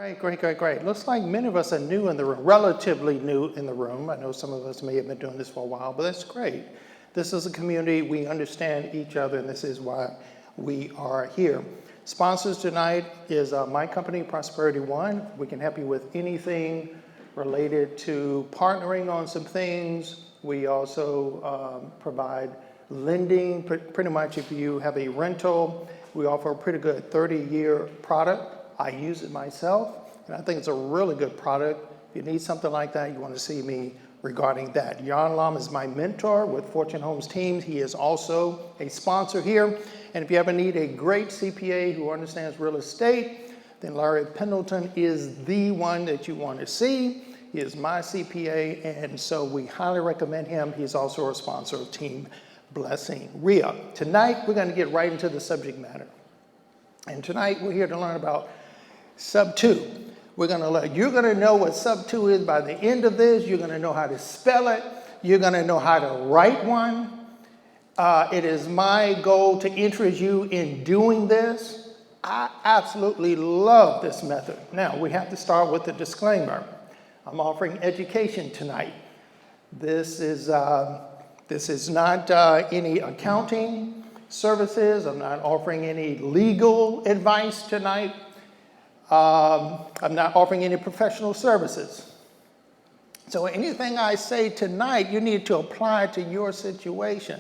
Great, great, great, great. Looks like many of us are new in the room, relatively new in the room. I know some of us may have been doing this for a while, but that's great. This is a community, we understand each other, and this is why we are here. Sponsors tonight is my company, Prosperity One. We can help you with anything related to partnering on some things. We also provide lending, pretty much if you have a rental. We offer a pretty good 30-year product. I use it myself, and I think it's a really good product. If you need something like that, you want to see me regarding that. Jan Lam is my mentor with Fortune Homes teams. He is also a sponsor here. And if you ever need a great CPA who understands real estate, then Larry Pendleton is the one that you want to see. He is my CPA, and so we highly recommend him. He's also a sponsor of Team Blessing REIA. Tonight, we're going to get right into the subject matter. And tonight, we're here to learn about SubTo. You're going to know what SubTo is by the end of this. You're going to know how to spell it. You're going to know how to write one. It is my goal to interest you in doing this. I absolutely love this method. Now, we have to start with the disclaimer. I'm offering education tonight. This is not any accounting services. I'm not offering any legal advice tonight. I'm not offering any professional services. So anything I say tonight, you need to apply to your situation.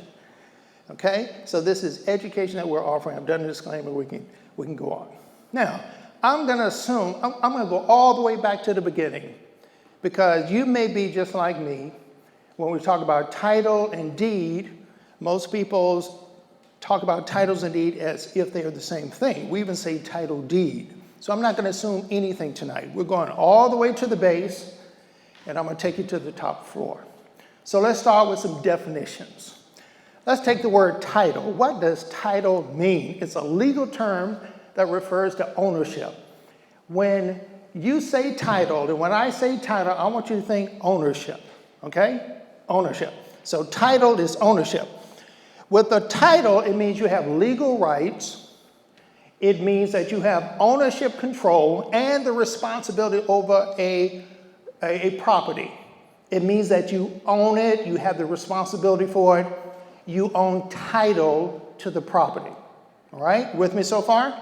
Okay? So this is education that we're offering. I've done a disclaimer. We can go on. Now, I'm going to assume, I'm going to go all the way back to the beginning, because you may be just like me. When we talk about title and deed, most people talk about titles and deed as if they are the same thing. We even say title deed. So I'm not going to assume anything tonight. We're going all the way to the base, and I'm going to take you to the top floor. So let's start with some definitions. Let's take the word title. What does title mean? It's a legal term that refers to ownership. When you say title, and when I say title, I want you to think ownership, okay? Ownership. So title is ownership. With a title, it means you have legal rights. It means that you have ownership control and the responsibility over a property. It means that you own it, you have the responsibility for it, you own title to the property. All right, with me so far?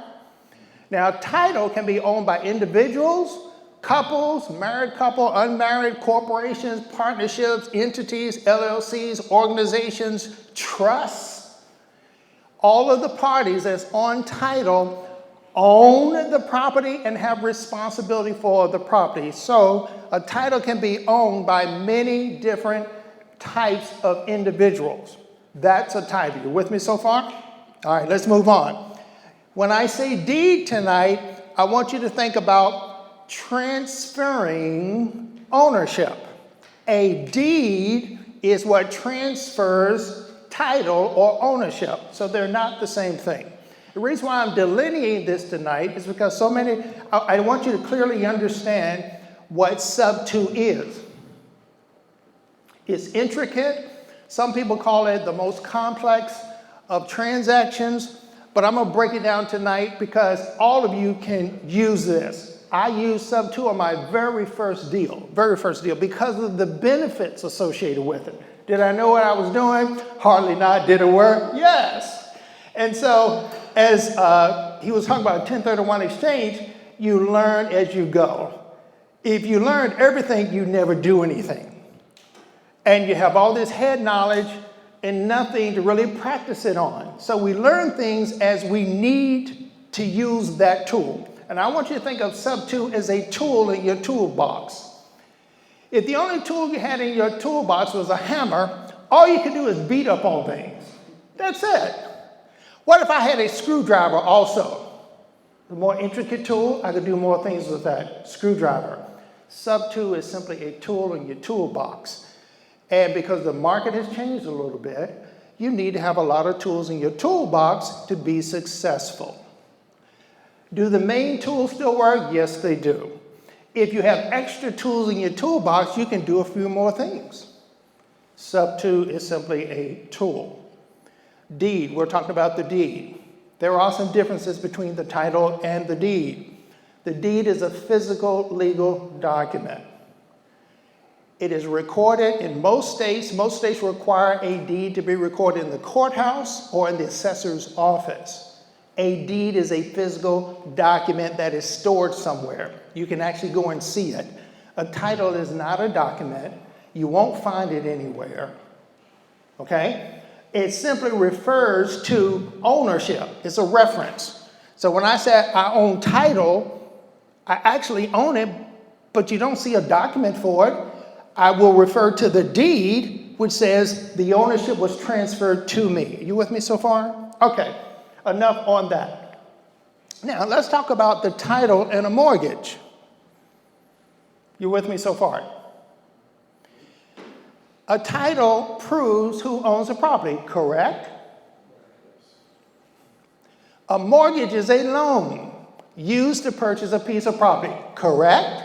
Now, title can be owned by individuals, couples, married couple, unmarried, corporations, partnerships, entities, LLCs, organizations, trusts. All of the parties that's on title own the property and have responsibility for the property. So a title can be owned by many different types of individuals. That's a title. You with me so far? All right, let's move on. When I say deed tonight, I want you to think about transferring ownership. A deed is what transfers title or ownership. So they're not the same thing. The reason why I'm delineating this tonight is because I want you to clearly understand what SubTo is. It's intricate. Some people call it the most complex of transactions, but I'm going to break it down tonight because all of you can use this. I used SubTo on my very first deal, because of the benefits associated with it. Did I know what I was doing? Hardly not. Did it work? Yes. And so as he was talking about 1031 exchange, you learn as you go. If you learn everything, you never do anything. And you have all this head knowledge and nothing to really practice it on. So we learn things as we need to use that tool. And I want you to think of SubTo as a tool in your toolbox. If the only tool you had in your toolbox was a hammer, all you could do is beat up on things. That's it. What if I had a screwdriver also? A more intricate tool, I could do more things with that screwdriver. SubTo is simply a tool in your toolbox. And because the market has changed a little bit, you need to have a lot of tools in your toolbox to be successful. Do the main tools still work? Yes, they do. If you have extra tools in your toolbox, you can do a few more things. SubTo is simply a tool. Deed, we're talking about the deed. There are some differences between the title and the deed. The deed is a physical legal document. It is recorded in most states. Most states require a deed to be recorded in the courthouse or in the assessor's office. A deed is a physical document that is stored somewhere. You can actually go and see it. A title is not a document. You won't find it anywhere. Okay? It simply refers to ownership. It's a reference. So when I say I own title, I actually own it, but you don't see a document for it. I will refer to the deed, which says the ownership was transferred to me. Are you with me so far? Okay, enough on that. Now, let's talk about the title and a mortgage. You with me so far? A title proves who owns the property, correct? A mortgage is a loan used to purchase a piece of property, correct?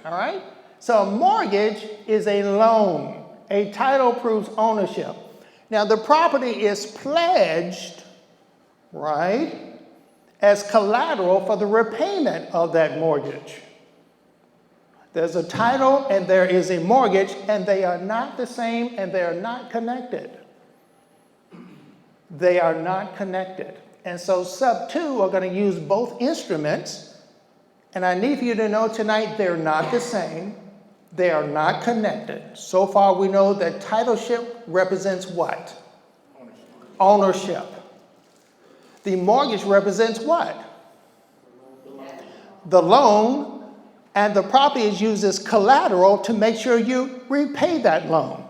All right? So a mortgage is a loan. A title proves ownership. Now the property is pledged, right, as collateral for the repayment of that mortgage. There's a title and there is a mortgage, and they are not the same and they are not connected. They are not connected. And so SubTo are going to use both instruments, and I need for you to know tonight they're not the same. They are not connected. So far we know that titleship represents what? Ownership. The mortgage represents what? The loan. And the property is used as collateral to make sure you repay that loan.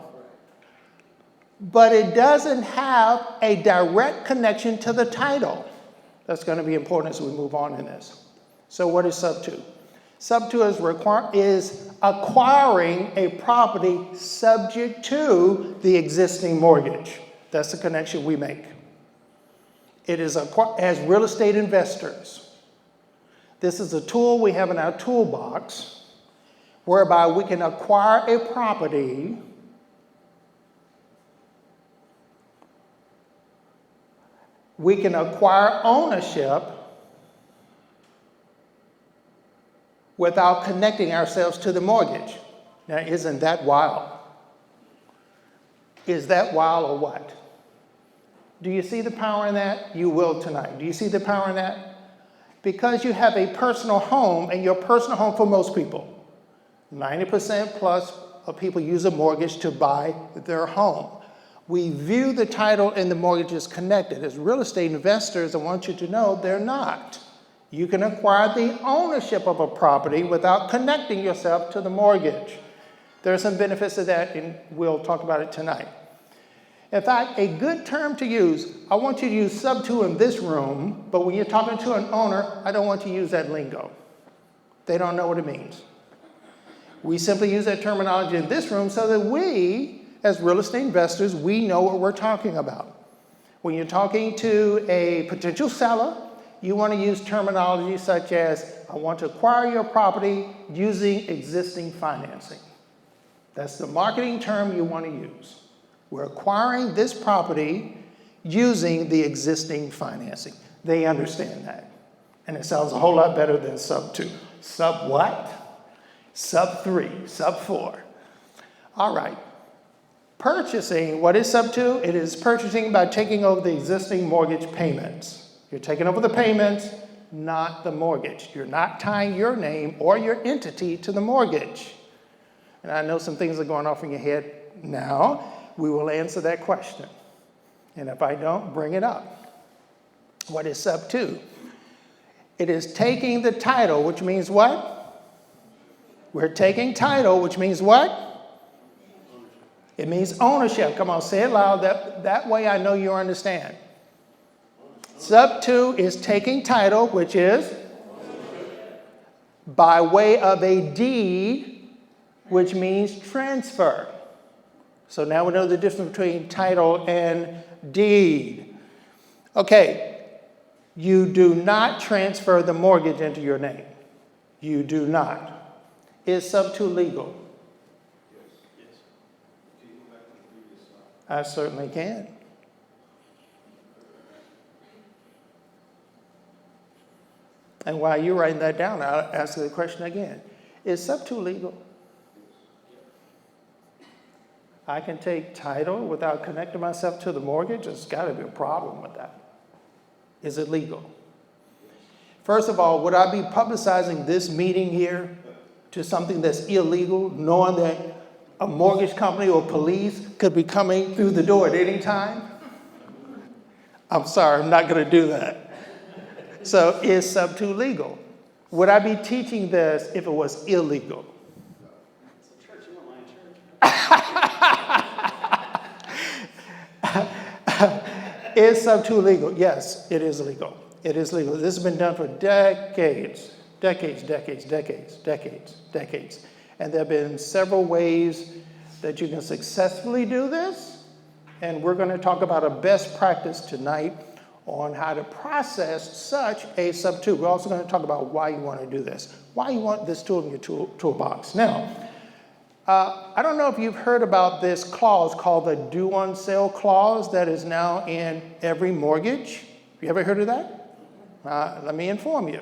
But it doesn't have a direct connection to the title. That's going to be important as we move on in this. So what is SubTo? SubTo is acquiring a property subject to the existing mortgage. That's the connection we make. It is as real estate investors. This is a tool we have in our toolbox whereby we can acquire a property we can acquire ownership without connecting ourselves to the mortgage. Now, isn't that wild? Is that wild or what? Do you see the power in that? You will tonight. Do you see the power in that? Because you have a personal home, and your personal home for most people, 90% plus of people use a mortgage to buy their home. We view the title and the mortgage as connected. As real estate investors, I want you to know they're not. You can acquire the ownership of a property without connecting yourself to the mortgage. There are some benefits to that, and we'll talk about it tonight. In fact, a good term to use, I want you to use SubTo in this room, but when you're talking to an owner, I don't want you to use that lingo. They don't know what it means. We simply use that terminology in this room so that we, as real estate investors, we know what we're talking about. When you're talking to a potential seller, you want to use terminology such as, I want to acquire your property using existing financing. That's the marketing term you want to use. We're acquiring this property using the existing financing. They understand that. And it sounds a whole lot better than SubTo. Sub what? Sub 3, Sub 4. All right. Purchasing, what is SubTo? It is purchasing by taking over the existing mortgage payments. You're taking over the payments, not the mortgage. You're not tying your name or your entity to the mortgage. And I know some things are going off in your head now. We will answer that question. And if I don't, bring it up. What is SubTo? It is taking the title, which means what? We're taking title, which means what? It means ownership. Come on, say it loud. That way I know you understand. SubTo is taking title, which is by way of a deed, which means transfer. So now we know the difference between title and deed. Okay, you do not transfer the mortgage into your name. You do not. Is SubTo legal? Yes. Can you go back to the previous slide? I certainly can. And while you're writing that down, I'll ask you the question again. Is SubTo legal? I can take title without connecting myself to the mortgage? There's got to be a problem with that. Is it legal? First of all, would I be publicizing this meeting here to something that's illegal, knowing that a mortgage company or police could be coming through the door at any time? I'm sorry, I'm not going to do that. So is SubTo legal? Would I be teaching this if it was illegal? Is SubTo legal? Yes, it is legal. It is legal. This has been done for decades. And there have been several ways that you can successfully do this. And we're going to talk about a best practice tonight on how to process such a SubTo. We're also going to talk about why you want to do this, why you want this tool in your toolbox. Now, I don't know if you've heard about this clause called the due on sale clause that is now in every mortgage. You ever heard of that? Let me inform you.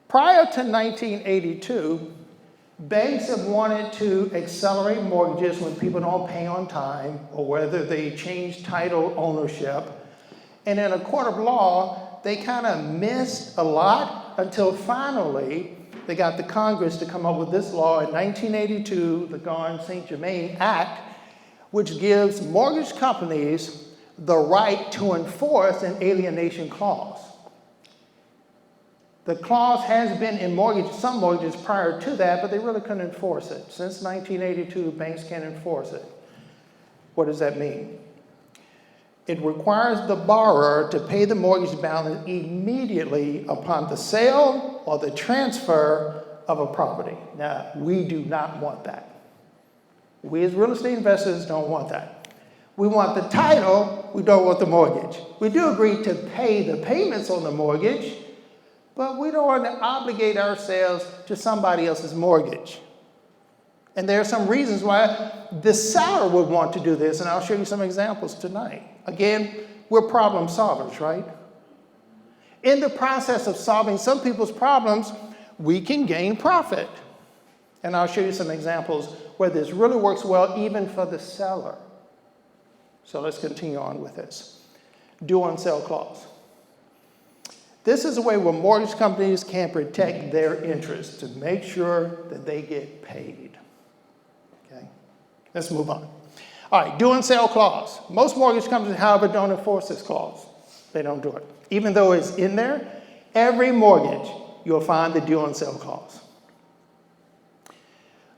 Prior to 1982, banks have wanted to accelerate mortgages when people don't pay on time or whether they change title ownership. And in a court of law, they kind of missed a lot until finally they got the Congress to come up with this law in 1982, the Garn-St. Germain Act, which gives mortgage companies the right to enforce an alienation clause. The clause has been in some mortgages prior to that, but they really couldn't enforce it. Since 1982, banks can't enforce it. What does that mean? It requires the borrower to pay the mortgage balance immediately upon the sale or the transfer of a property. Now, we do not want that. We as real estate investors don't want that. We want the title, we don't want the mortgage. We do agree to pay the payments on the mortgage, but we don't want to obligate ourselves to somebody else's mortgage. And there are some reasons why the seller would want to do this, and I'll show you some examples tonight. Again, we're problem solvers, right? In the process of solving some people's problems, we can gain profit. And I'll show you some examples where this really works well even for the seller. So let's continue on with this. Due on sale clause. This is a way where mortgage companies can protect their interests to make sure that they get paid. Okay, let's move on. All right, due on sale clause. Most mortgage companies, however, don't enforce this clause. They don't do it. Even though it's in there, every mortgage, you'll find the due on sale clause.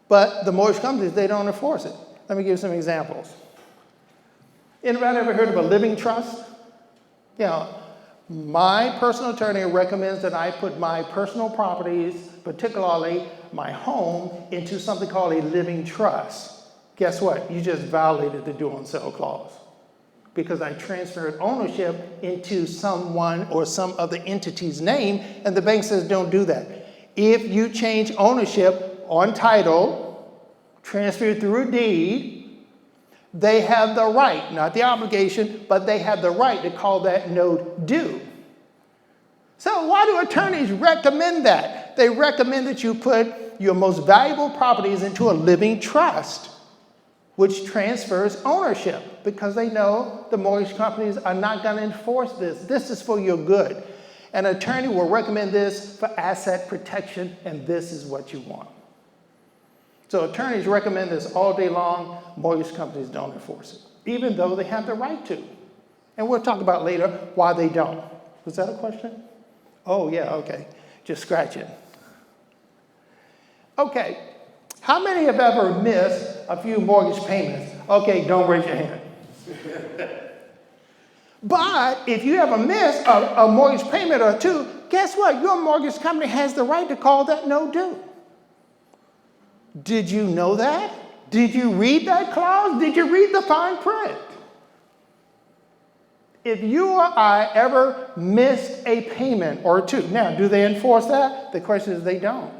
But the mortgage companies, they don't enforce it. Let me give you some examples. Anybody ever heard of a living trust? You know, my personal attorney recommends that I put my personal properties, particularly my home, into something called a living trust. Guess what? You just violated the due on sale clause because I transferred ownership into someone or some other entity's name, and the bank says don't do that. If you change ownership on title, transfer through a deed, they have the right, not the obligation, but they have the right to call that note due. So why do attorneys recommend that? They recommend that you put your most valuable properties into a living trust, which transfers ownership, because they know the mortgage companies are not going to enforce this. This is for your good. An attorney will recommend this for asset protection, and this is what you want. So attorneys recommend this all day long. Mortgage companies don't enforce it, even though they have the right to. And we'll talk about later why they don't. Was that a question? Oh, yeah, okay. Just scratch it. Okay. How many have ever missed a few mortgage payments? Okay, don't raise your hand. But if you ever miss a mortgage payment or two, guess what? Your mortgage company has the right to call that no due. Did you know that? Did you read that clause? Did you read the fine print? If you or I ever missed a payment or two, now, do they enforce that? The question is they don't.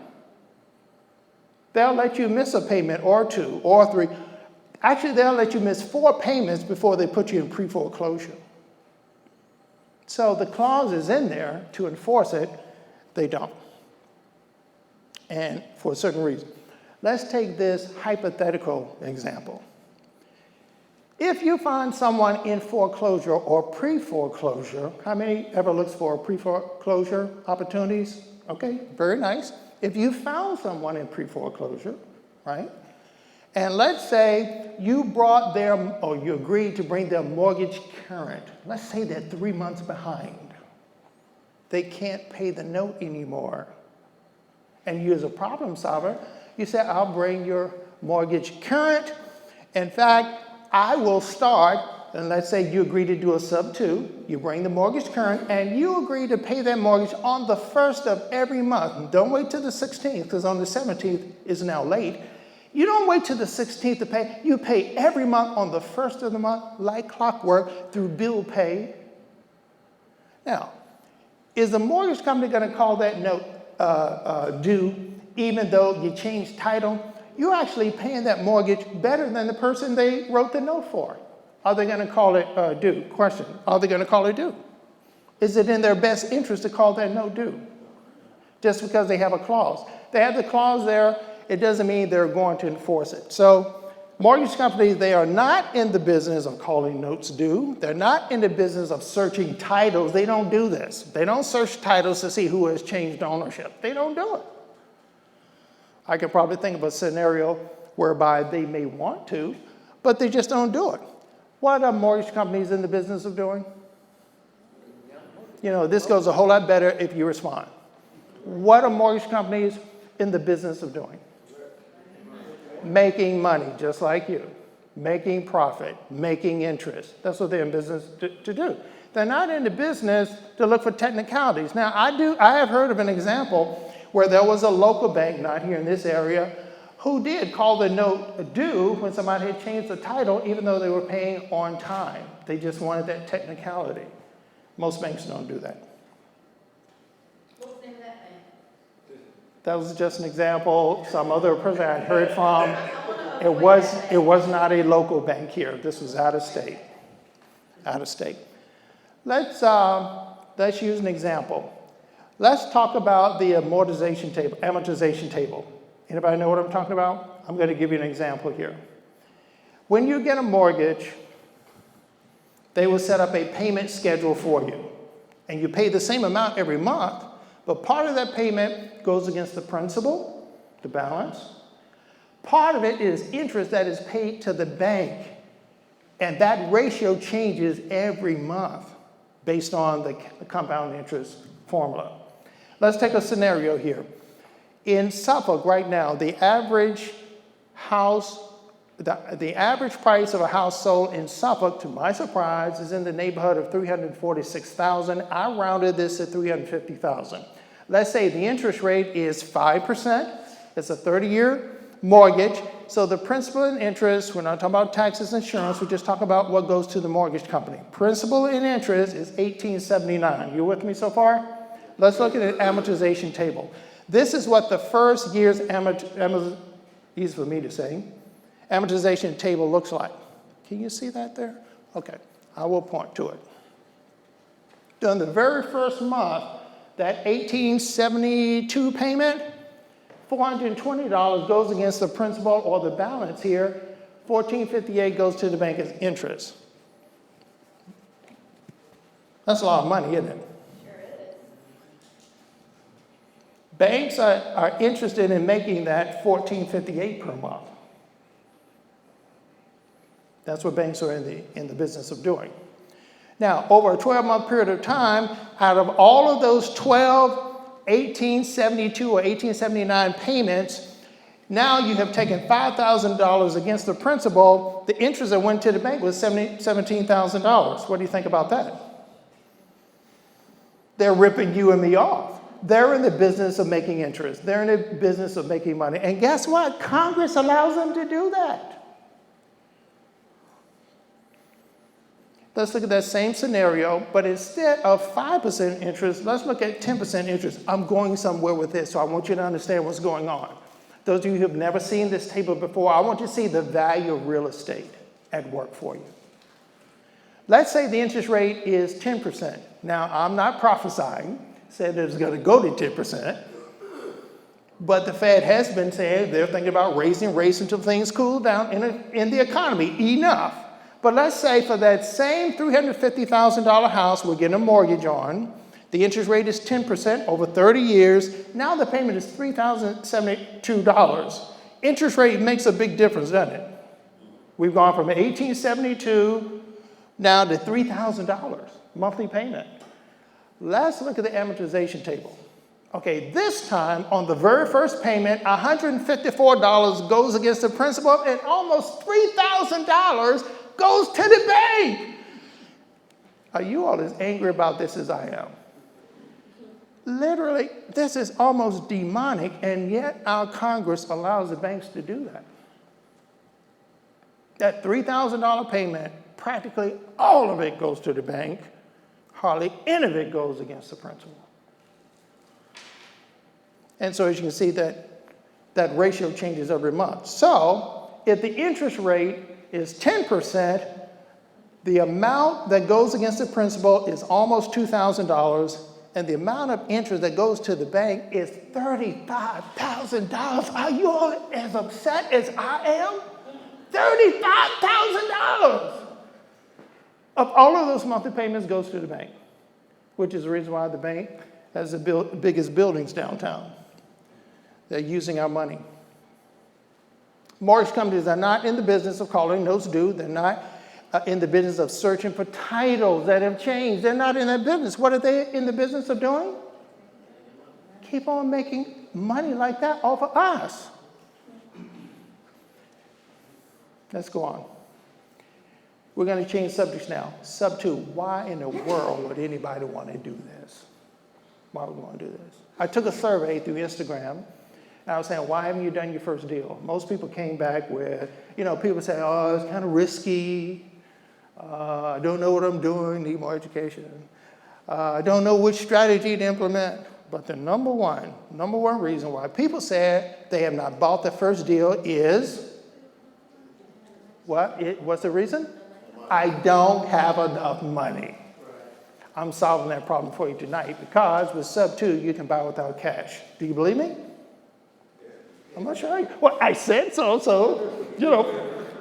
They'll let you miss a payment or two or three. Actually, they'll let you miss 4 payments before they put you in pre-foreclosure. So the clause is in there to enforce it, they don't. And for a certain reason. Let's take this hypothetical example. If you find someone in foreclosure or pre-foreclosure, how many ever looks for pre-foreclosure opportunities? Okay, very nice. If you found someone in pre-foreclosure, right? And let's say you brought them, or you agreed to bring their mortgage current. Let's say they're 3 months behind. They can't pay the note anymore. And you as a problem solver, you say, I'll bring your mortgage current. In fact, I will start, and let's say you agree to do a SubTo, you bring the mortgage current, and you agree to pay that mortgage on the 1st of every month. Don't wait till the 16th, because on the 17th is now late. You don't wait till the 16th to pay. You pay every month on the 1st of the month, like clockwork, through bill pay. Now, is the mortgage company going to call that note due, even though you changed title? You're actually paying that mortgage better than the person they wrote the note for. Are they going to call it due? Question, are they going to call it due? Is it in their best interest to call that note due? Just because they have a clause. They have the clause there, it doesn't mean they're going to enforce it. So mortgage companies, they are not in the business of calling notes due. They're not in the business of searching titles. They don't do this. They don't search titles to see who has changed ownership. They don't do it. I could probably think of a scenario whereby they may want to, but they just don't do it. What are mortgage companies in the business of doing? You know, this goes a whole lot better if you respond. What are mortgage companies in the business of doing? Making money, just like you. Making profit, making interest. That's what they're in business to do. They're not in the business to look for technicalities. Now, I have heard of an example where there was a local bank, not here in this area, who did call the note due when somebody had changed the title, even though they were paying on time. They just wanted that technicality. Most banks don't do that. What's the name of that bank? That was just an example. Some other person I heard from. It was not a local bank here. This was out of state. Out of state. Let's use an example. Let's talk about the amortization table. Anybody know what I'm talking about? I'm going to give you an example here. When you get a mortgage, they will set up a payment schedule for you. And you pay the same amount every month, but part of that payment goes against the principal, the balance. Part of it is interest that is paid to the bank. And that ratio changes every month based on the compound interest formula. Let's take a scenario here. In Suffolk right now, the average price of a house sold in Suffolk, to my surprise, is in the neighborhood of $346,000. I rounded this to $350,000. Let's say the interest rate is 5%. It's a 30-year mortgage. So the principal and interest, we're not talking about taxes, insurance, we're just talking about what goes to the mortgage company. Principal and interest is $1,879. You with me so far? Let's look at an amortization table. This is what the first year's easy for me to say, amortization table looks like. Can you see that there? Okay, I will point to it. During the very first month, that $1,872 payment, $420 goes against the principal or the balance here. $1,458 goes to the bank as interest. That's a lot of money, isn't it? Banks are interested in making that $1,458 per month. That's what banks are in the business of doing. Now, over a 12-month period of time, out of all of those 12 $1,872 or $1,879 payments, now you have taken $5,000 against the principal. The interest that went to the bank was $17,000. What do you think about that? They're ripping you and me off. They're in the business of making interest. They're in the business of making money. And guess what? Congress allows them to do that. Let's look at that same scenario, but instead of 5% interest, let's look at 10% interest. I'm going somewhere with this, so I want you to understand what's going on. Those of you who have never seen this table before, I want you to see the value of real estate at work for you. Let's say the interest rate is 10%. Now, I'm not prophesying, saying that it's going to go to 10%, but the Fed has been saying they're thinking about raising rates until things cool down in the economy enough. But let's say for that same $350,000 house we're getting a mortgage on, the interest rate is 10% over 30 years. Now the payment is $3,072. Interest rate makes a big difference, doesn't it? We've gone from $1,872 now to $3,000 monthly payment. Let's look at the amortization table. Okay, this time on the very first payment, $154 goes against the principal and almost $3,000 goes to the bank. Are you all as angry about this as I am? Literally, this is almost demonic, and yet our Congress allows the banks to do that. That $3,000 payment, practically all of it goes to the bank. Hardly any of it goes against the principal. And so as you can see, that ratio changes every month. So if the interest rate is 10%, the amount that goes against the principal is almost $2,000, and the amount of interest that goes to the bank is $35,000. Are you all as upset as I am? $35,000 of all of those monthly payments goes to the bank, which is the reason why the bank has the biggest buildings downtown. They're using our money. Mortgage companies are not in the business of calling notes due. They're not in the business of searching for titles that have changed. They're not in that business. What are they in the business of doing? Keep on making money like that off of us. Let's go on. We're going to change subjects now. SubTo, why in the world would anybody want to do this? Why would we want to do this? I took a survey through Instagram, and I was saying, why haven't you done your first deal? Most people came back with, people say, oh, it's kind of risky. I don't know what I'm doing, need more education. I don't know which strategy to implement. But the number one reason why people said they have not bought their first deal is, what's the reason? I don't have enough money. I'm solving that problem for you tonight because with SubTo, you can buy without cash. Do you believe me? I'm not sure. Well, I said so,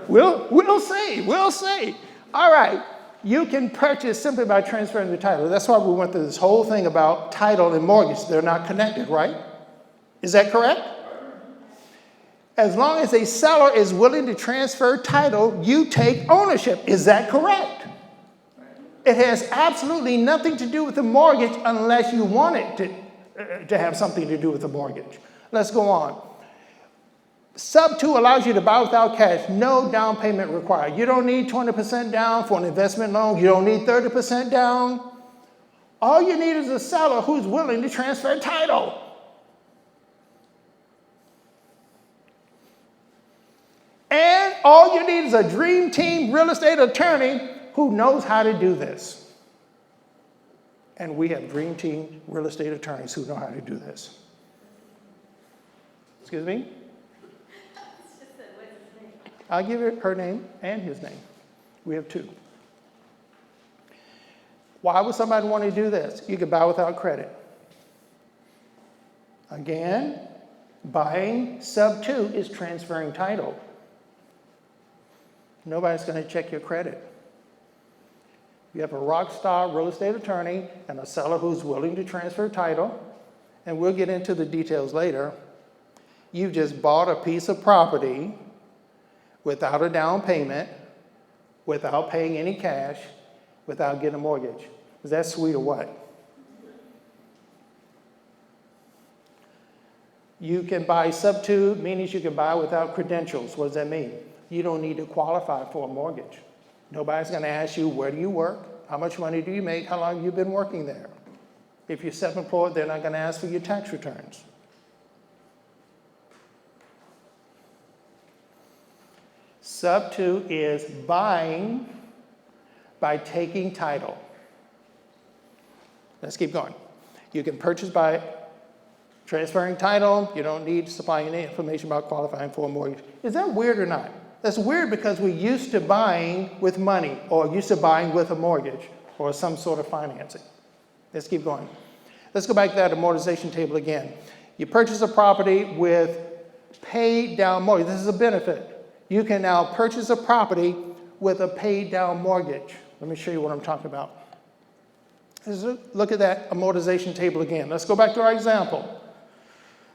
we'll see. All right, you can purchase simply by transferring the title. That's why we went through this whole thing about title and mortgage. They're not connected, right? Is that correct? As long as a seller is willing to transfer title, you take ownership. Is that correct? It has absolutely nothing to do with the mortgage unless you want it to have something to do with the mortgage. Let's go on. SubTo allows you to buy without cash, no down payment required. You don't need 20% down for an investment loan. You don't need 30% down. All you need is a seller who's willing to transfer title. And all you need is a dream team real estate attorney who knows how to do this. And we have dream team real estate attorneys who know how to do this. Excuse me? I'll give you her name and his name. We have two. Why would somebody want to do this? You can buy without credit. Again, buying SubTo is transferring title. Nobody's going to check your credit. You have a rock star real estate attorney and a seller who's willing to transfer title, and we'll get into the details later. You just bought a piece of property without a down payment, without paying any cash, without getting a mortgage. Is that sweet or what? You can buy SubTo, meaning you can buy without credentials. What does that mean? You don't need to qualify for a mortgage. Nobody's going to ask you, where do you work? How much money do you make? How long have you been working there? If you're self-employed, they're not going to ask for your tax returns. SubTo is buying by taking title. Let's keep going. You can purchase by transferring title. You don't need to supply any information about qualifying for a mortgage. Is that weird or not? That's weird because we're used to buying with money or used to buying with a mortgage or some sort of financing. Let's keep going. Let's go back to that amortization table again. You purchase a property with paid down mortgage. This is a benefit. You can now purchase a property with a paid down mortgage. Let me show you what I'm talking about. Look at that amortization table again. Let's go back to our example.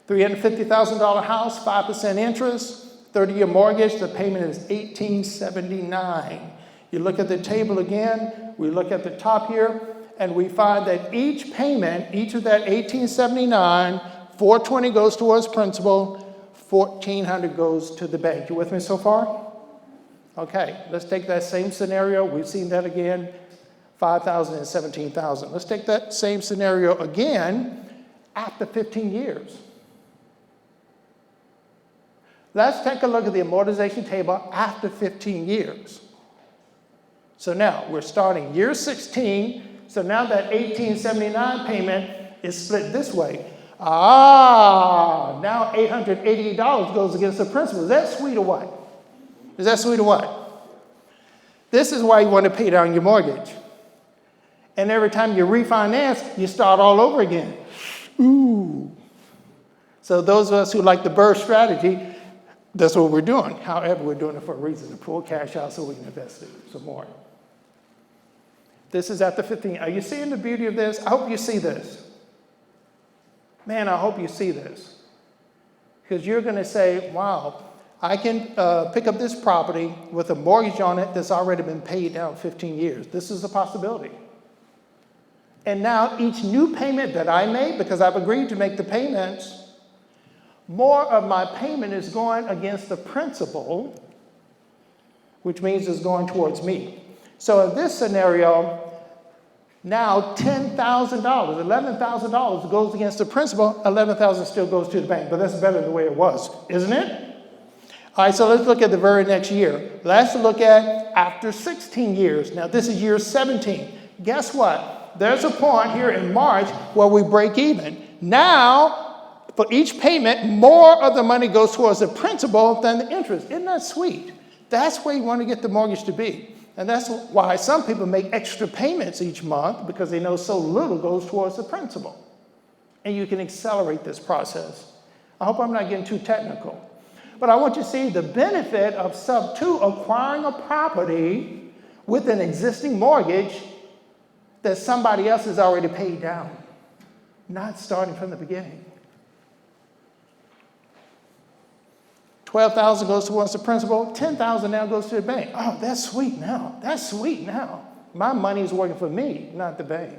$350,000 house, 5% interest, 30-year mortgage, the payment is $1,879. You look at the table again, we look at the top here, and we find that each payment, each of that $1,879, $420 goes towards principal, $1,400 goes to the bank. You with me so far? Okay, let's take that same scenario. We've seen that again, $5,000 and $17,000. Let's take that same scenario again after 15 years. Let's take a look at the amortization table after 15 years. So now we're starting year 16. So now that $1,879 payment is split this way. Now $888 goes against the principal. Is that sweet or what? Is that sweet or what? This is why you want to pay down your mortgage. And every time you refinance, you start all over again. Ooh. So those of us who like the BRRRR strategy, that's what we're doing. However, we're doing it for a reason, to pull cash out so we can invest it some more. This is at the 15. Are you seeing the beauty of this? I hope you see this. Man, I hope you see this. Because you're going to say, wow, I can pick up this property with a mortgage on it that's already been paid down 15 years. This is a possibility. And now each new payment that I make, because I've agreed to make the payments, more of my payment is going against the principal, which means it's going towards me. So in this scenario, now $10,000, $11,000 goes against the principal, $11,000 still goes to the bank, but that's better than the way it was, isn't it? All right, so let's look at the very next year. Let's look at after 16 years. Now this is year 17. Guess what? There's a point here in March where we break even. Now, for each payment, more of the money goes towards the principal than the interest. Isn't that sweet? That's where you want to get the mortgage to be. And that's why some people make extra payments each month, because they know so little goes towards the principal. And you can accelerate this process. I hope I'm not getting too technical. But I want you to see the benefit of SubTo acquiring a property with an existing mortgage that somebody else has already paid down, not starting from the beginning. $12,000 goes towards the principal, $10,000 now goes to the bank. Oh, that's sweet now. That's sweet now. My money is working for me, not the bank.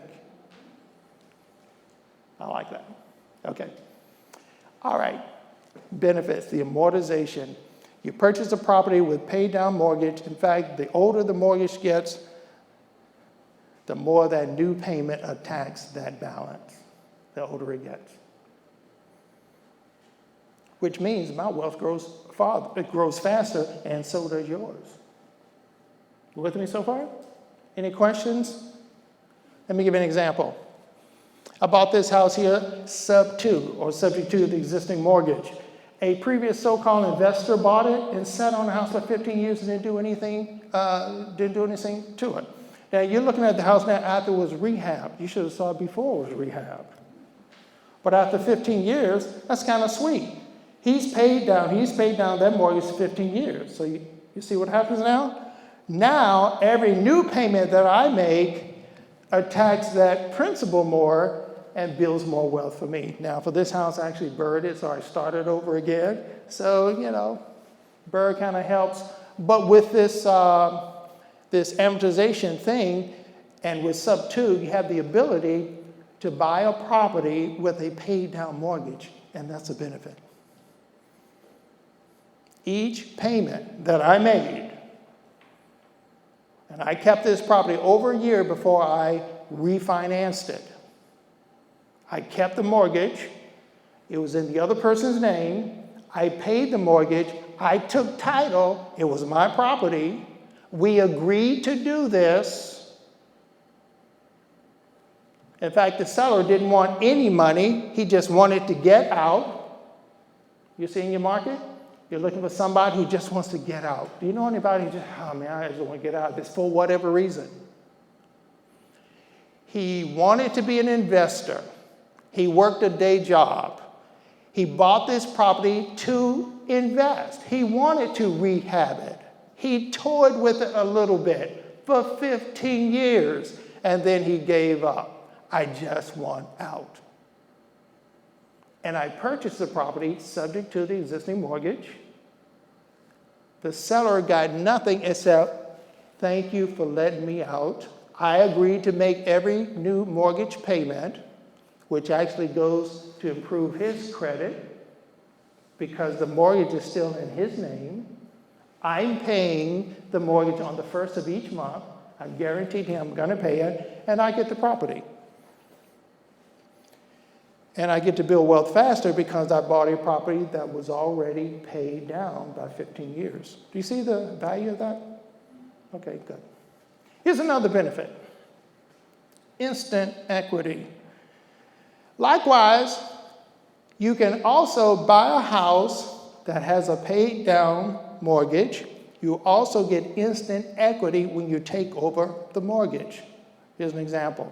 I like that. Okay. All right. Benefits, the amortization. You purchase a property with paid down mortgage. In fact, the older the mortgage gets, the more that new payment attacks that balance, the older it gets. Which means my wealth grows faster, and so does yours. You with me so far? Any questions? Let me give you an example. I bought this house here, SubTo, or subject to the existing mortgage. A previous so-called investor bought it and sat on the house for 15 years and didn't do anything to it. Now, you're looking at the house now after it was rehabbed. You should have saw it before it was rehabbed. But after 15 years, that's kind of sweet. He's paid down that mortgage for 15 years. So you see what happens now? Now, every new payment that I make attacks that principal more and builds more wealth for me. Now, for this house, I actually BRRRR'd it, so I started over again. So, BRRRR kind of helps. But with this, this amortization thing, and with SubTo, you have the ability to buy a property with a paid down mortgage, and that's a benefit. Each payment that I made, and I kept this property over a year before I refinanced it. I kept the mortgage. It was in the other person's name. I paid the mortgage. I took title. It was my property. We agreed to do this. In fact, the seller didn't want any money. He just wanted to get out. You see in your market? You're looking for somebody who just wants to get out. Do you know anybody who just, oh man, I just want to get out of this for whatever reason? He wanted to be an investor. He worked a day job. He bought this property to invest. He wanted to rehab it. He toyed with it a little bit for 15 years, and then he gave up. I just want out. And I purchased the property subject to the existing mortgage. The seller got nothing except, thank you for letting me out. I agreed to make every new mortgage payment, which actually goes to improve his credit because the mortgage is still in his name. I'm paying the mortgage on the first of each month. I'm guaranteed him I'm going to pay it, and I get the property. And I get to build wealth faster because I bought a property that was already paid down by 15 years. Do you see the value of that? Okay, good. Here's another benefit. Instant equity. Likewise, you can also buy a house that has a paid down mortgage. You also get instant equity when you take over the mortgage. Here's an example.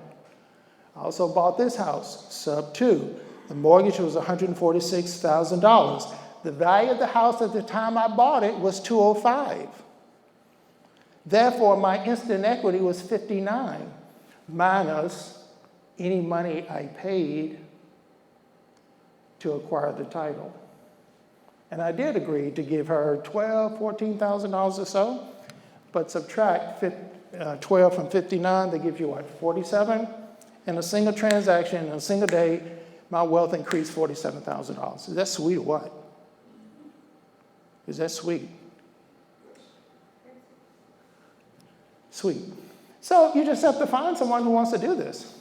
I also bought this house, SubTo. The mortgage was $146,000. The value of the house at the time I bought it was $205,000. Therefore, my instant equity was $59,000 minus any money I paid to acquire the title. And I did agree to give her $12,000, $14,000 or so, but subtract 12 from 59, that gives you what, 47? In a single transaction, in a single day, my wealth increased $47,000. Is that sweet or what? Is that sweet? Sweet. So you just have to find someone who wants to do this.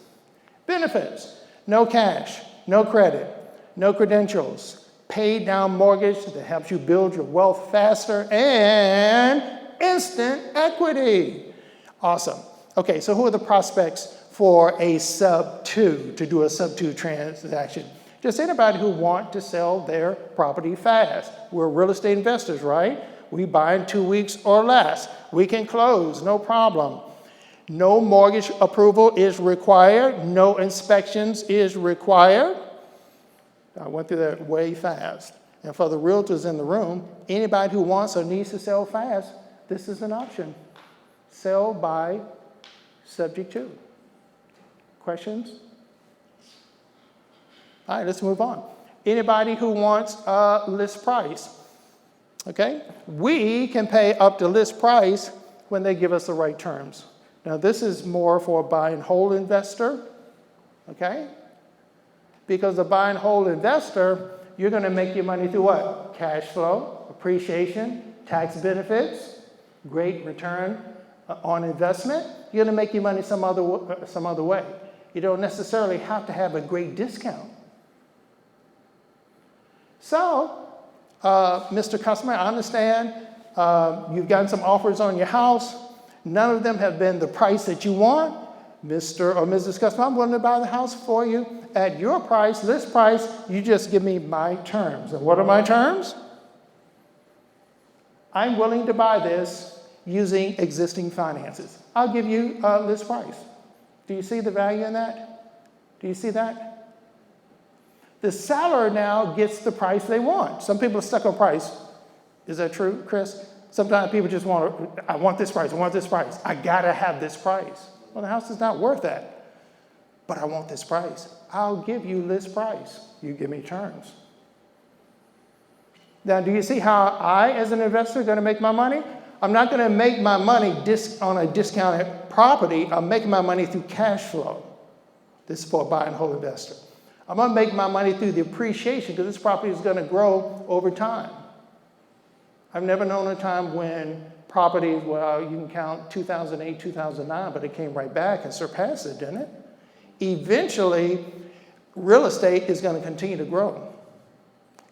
Benefits: no cash, no credit, no credentials, paid down mortgage that helps you build your wealth faster, and instant equity. Awesome. Okay, so who are the prospects for a SubTo, to do a SubTo transaction? Just anybody who wants to sell their property fast. We're real estate investors, right? We buy in 2 weeks or less. We can close, no problem. No mortgage approval is required. No inspections is required. I went through that way fast. And for the realtors in the room, anybody who wants or needs to sell fast, this is an option. Sell by subject to. Questions? All right, let's move on. Anybody who wants a list price, okay? We can pay up to list price when they give us the right terms. Now, this is more for a buy and hold investor, okay? Because a buy and hold investor, you're going to make your money through what? Cash flow, appreciation, tax benefits, great return on investment. You're going to make your money some other way. You don't necessarily have to have a great discount. So, Mr. Customer, I understand you've gotten some offers on your house. None of them have been the price that you want. Mr. or Mrs. Customer, I'm willing to buy the house for you at your price, list price. You just give me my terms. And what are my terms? I'm willing to buy this using existing finances. I'll give you a list price. Do you see the value in that? Do you see that? The seller now gets the price they want. Some people are stuck on price. Is that true, Chris? Sometimes people just I want this price, I want this price. I gotta have this price. Well, the house is not worth that, but I want this price. I'll give you list price. You give me terms. Now, do you see how I, as an investor, gonna make my money? I'm not gonna make my money on a discounted property. I'm making my money through cash flow. This is for a buy and hold investor. I'm gonna make my money through the appreciation because this property is gonna grow over time. I've never known a time when properties, well, you can count 2008, 2009, but it came right back and surpassed it, didn't it? Eventually, real estate is going to continue to grow,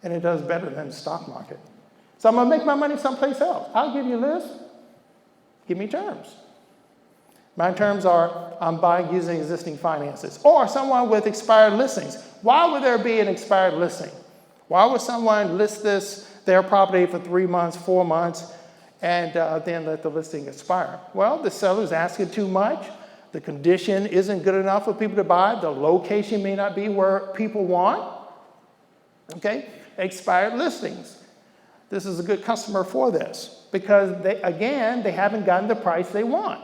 and it does better than the stock market. So I'm going to make my money someplace else. I'll give you a list. Give me terms. My terms are I'm buying using existing finances or someone with expired listings. Why would there be an expired listing? Why would someone list their property for 3 months, 4 months, and then let the listing expire? Well, the seller's asking too much. The condition isn't good enough for people to buy. The location may not be where people want. Okay? Expired listings. This is a good customer for this because they haven't gotten the price they want.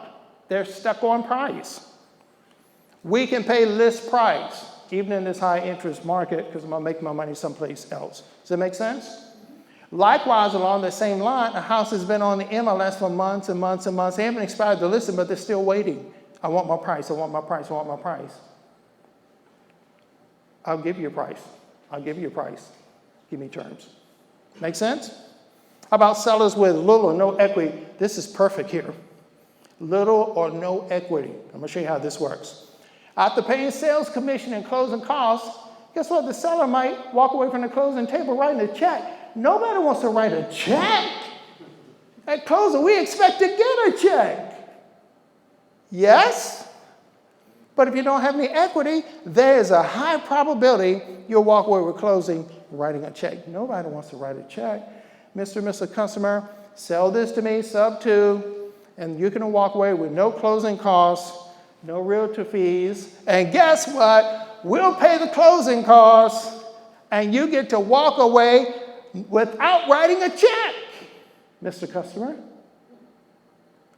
They're stuck on price. We can pay list price, even in this high interest market, because I'm gonna make my money someplace else. Does that make sense? Likewise, along the same line, a house has been on the MLS for months and months and months. They haven't expired the listing, but they're still waiting. I want my price, I want my price, I want my price. I'll give you a price. I'll give you a price. Give me terms. Make sense? How about sellers with little or no equity? This is perfect here. Little or no equity. I'm gonna show you how this works. After paying sales commission and closing costs, guess what? The seller might walk away from the closing table writing a check. Nobody wants to write a check. At closing, we expect to get a check. Yes? But if you don't have any equity, there is a high probability you'll walk away with closing writing a check. Nobody wants to write a check. Mr. and Mr. Customer, sell this to me, SubTo, and you can walk away with no closing costs, no realtor fees, and guess what? We'll pay the closing costs, and you get to walk away without writing a check, Mr. Customer.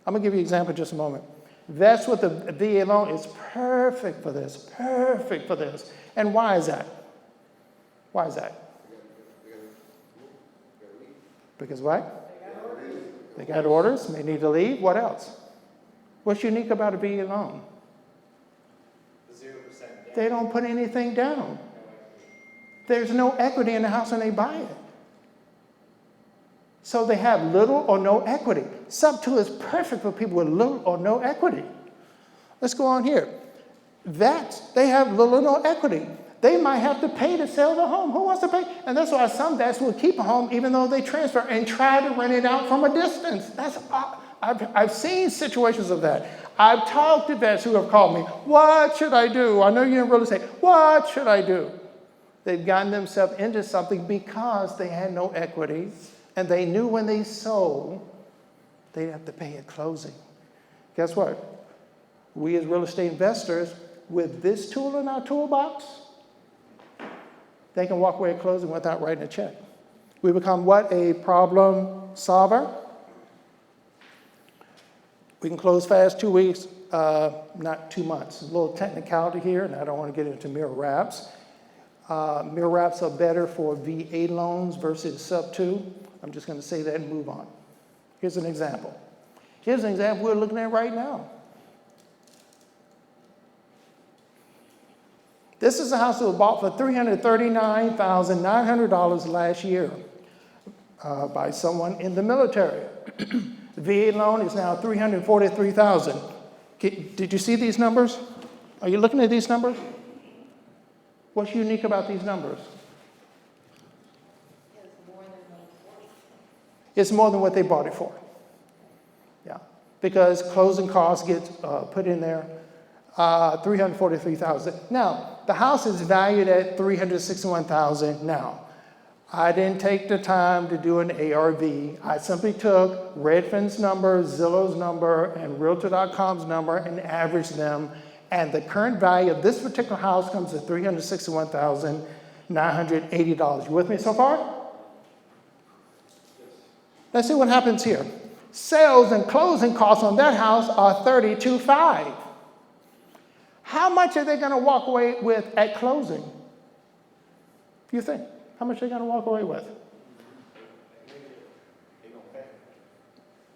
I'm gonna give you an example in just a moment. That's what the VA loan is perfect for this, perfect for this. And why is that? Why is that? Because what? They got orders, they need to leave. What else? What's unique about a VA loan? 0% down. They don't put anything down. There's no equity in the house when they buy it. So they have little or no equity. SubTo is perfect for people with little or no equity. Let's go on here. Vets, they have little or no equity. They might have to pay to sell the home. Who wants to pay? And that's why some vets will keep a home even though they transfer and try to rent it out from a distance. I've seen situations of that. I've talked to vets who have called me, what should I do? I know you're in real estate. What should I do? They've gotten themselves into something because they had no equity. And they knew when they sold, they'd have to pay at closing. Guess what? We as real estate investors, with this tool in our toolbox, they can walk away at closing without writing a check. We become what? A problem solver. We can close fast 2 weeks, not 2 months. A little technicality here, and I don't want to get into mirror wraps. Mirror wraps are better for VA loans versus SubTo. I'm just going to say that and move on. Here's an example. Here's an example we're looking at right now. This is a house that was bought for $339,900 last year by someone in the military. The VA loan is now $343,000. Did you see these numbers? Are you looking at these numbers? What's unique about these numbers? It's more than what they bought it for. Yeah, because closing costs get put in there, $343,000. Now, the house is valued at $361,000 now. I didn't take the time to do an ARV. I simply took Redfin's number, Zillow's number, and Realtor.com's number and averaged them. And the current value of this particular house comes to $361,980. You with me so far? Let's see what happens here. Sales and closing costs on that house are $32,500. How much are they going to walk away with at closing? You think? How much are they going to walk away with?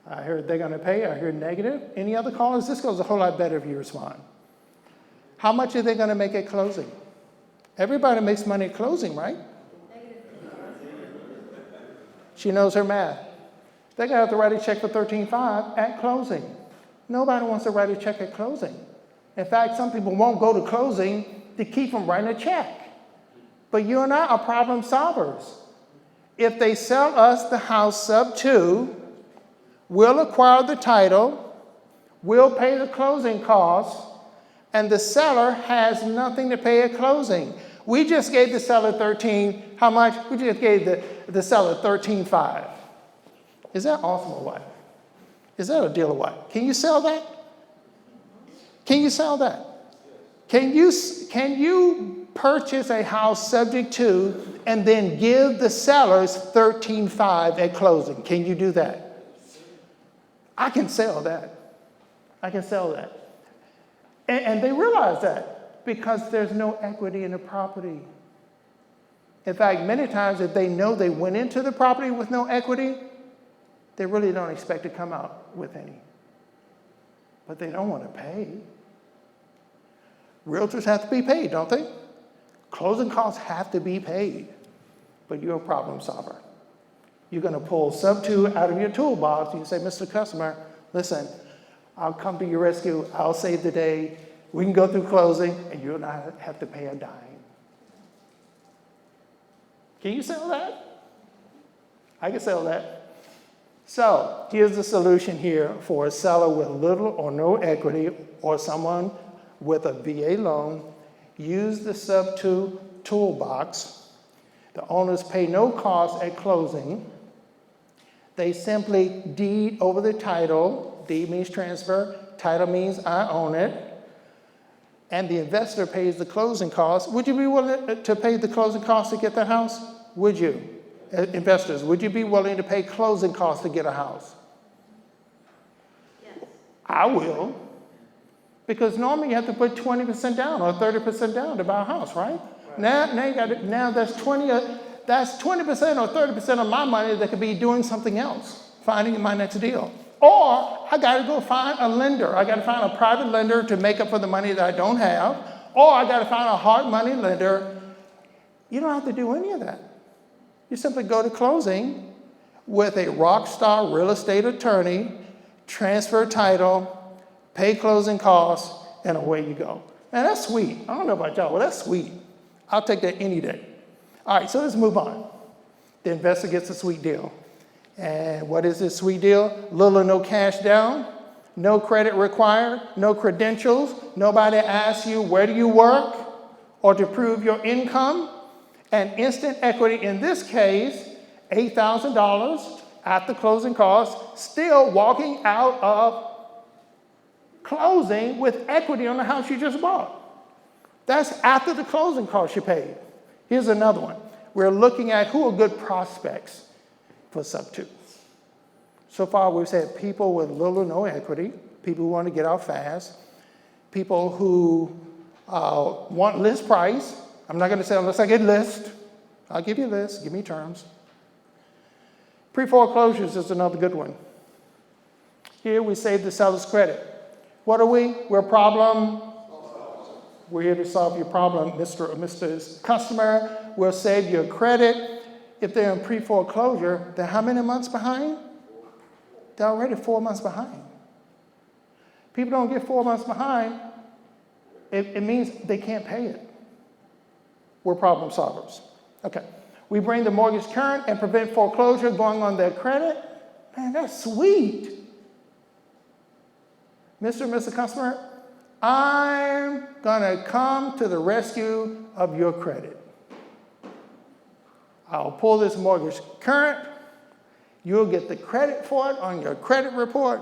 I heard they're going to pay. I heard negative. Any other callers? This goes a whole lot better if you respond. How much are they going to make at closing? Everybody makes money at closing, right? She knows her math. They're going to have to write a check for $13,500 at closing. Nobody wants to write a check at closing. In fact, some people won't go to closing to keep from writing a check. But you and I are problem solvers. If they sell us the house SubTo, we'll acquire the title, we'll pay the closing costs, and the seller has nothing to pay at closing. We just gave the seller how much? We just gave the seller $13,500. Is that awesome or what? Is that a deal or what? Can you sell that? Can you sell that? Can you purchase a house subject to and then give the sellers $13,500 at closing? Can you do that? I can sell that. I can sell that. And they realize that because there's no equity in the property. In fact, many times if they know they went into the property with no equity, they really don't expect to come out with any. But they don't want to pay. Realtors have to be paid, don't they? Closing costs have to be paid. But you're a problem solver. You're going to pull SubTo out of your toolbox and you say, Mr. Customer, listen, I'll come to your rescue. I'll save the day. We can go through closing and you'll not have to pay a dime. Can you sell that? I can sell that. So here's the solution here for a seller with little or no equity or someone with a VA loan. Use the SubTo toolbox. The owners pay no cost at closing. They simply deed over the title. Deed means transfer. Title means I own it. And the investor pays the closing costs. Would you be willing to pay the closing costs to get that house? Would you? Investors, would you be willing to pay closing costs to get a house? Yes. I will. Because normally you have to put 20% down or 30% down to buy a house, right? Now that's 20% or 30% of my money that could be doing something else, finding my next deal. Or I got to go find a lender. I got to find a private lender to make up for the money that I don't have. Or I got to find a hard money lender. You don't have to do any of that. You simply go to closing with a rock star real estate attorney, transfer title, pay closing costs, and away you go. Now that's sweet. I don't know about y'all, but that's sweet. I'll take that any day. All right, so let's move on. The investor gets a sweet deal. And what is this sweet deal? Little or no cash down, no credit required, no credentials. Nobody asks you where do you work or to prove your income. And instant equity, in this case, $8,000 at the closing cost, still walking out of closing with equity on the house you just bought. That's after the closing cost you paid. Here's another one. We're looking at who are good prospects for SubTo. So far, we've said people with little or no equity, people who want to get out fast, people who want list price. I'm not going to say unless I get list. I'll give you a list. Give me terms. Pre-foreclosures is another good one. Here we save the seller's credit. What are we? We're problem. We're here to solve your problem, Mr. or Mrs. Customer. We'll save your credit. If they're in pre-foreclosure, they're how many months behind? They're already 4 months behind. People don't get 4 months behind. It means they can't pay it. We're problem solvers. Okay. We bring the mortgage current and prevent foreclosure going on their credit. Man, that's sweet. Mr. and Mrs. Customer, I'm going to come to the rescue of your credit. I'll pull this mortgage current. You'll get the credit for it on your credit report.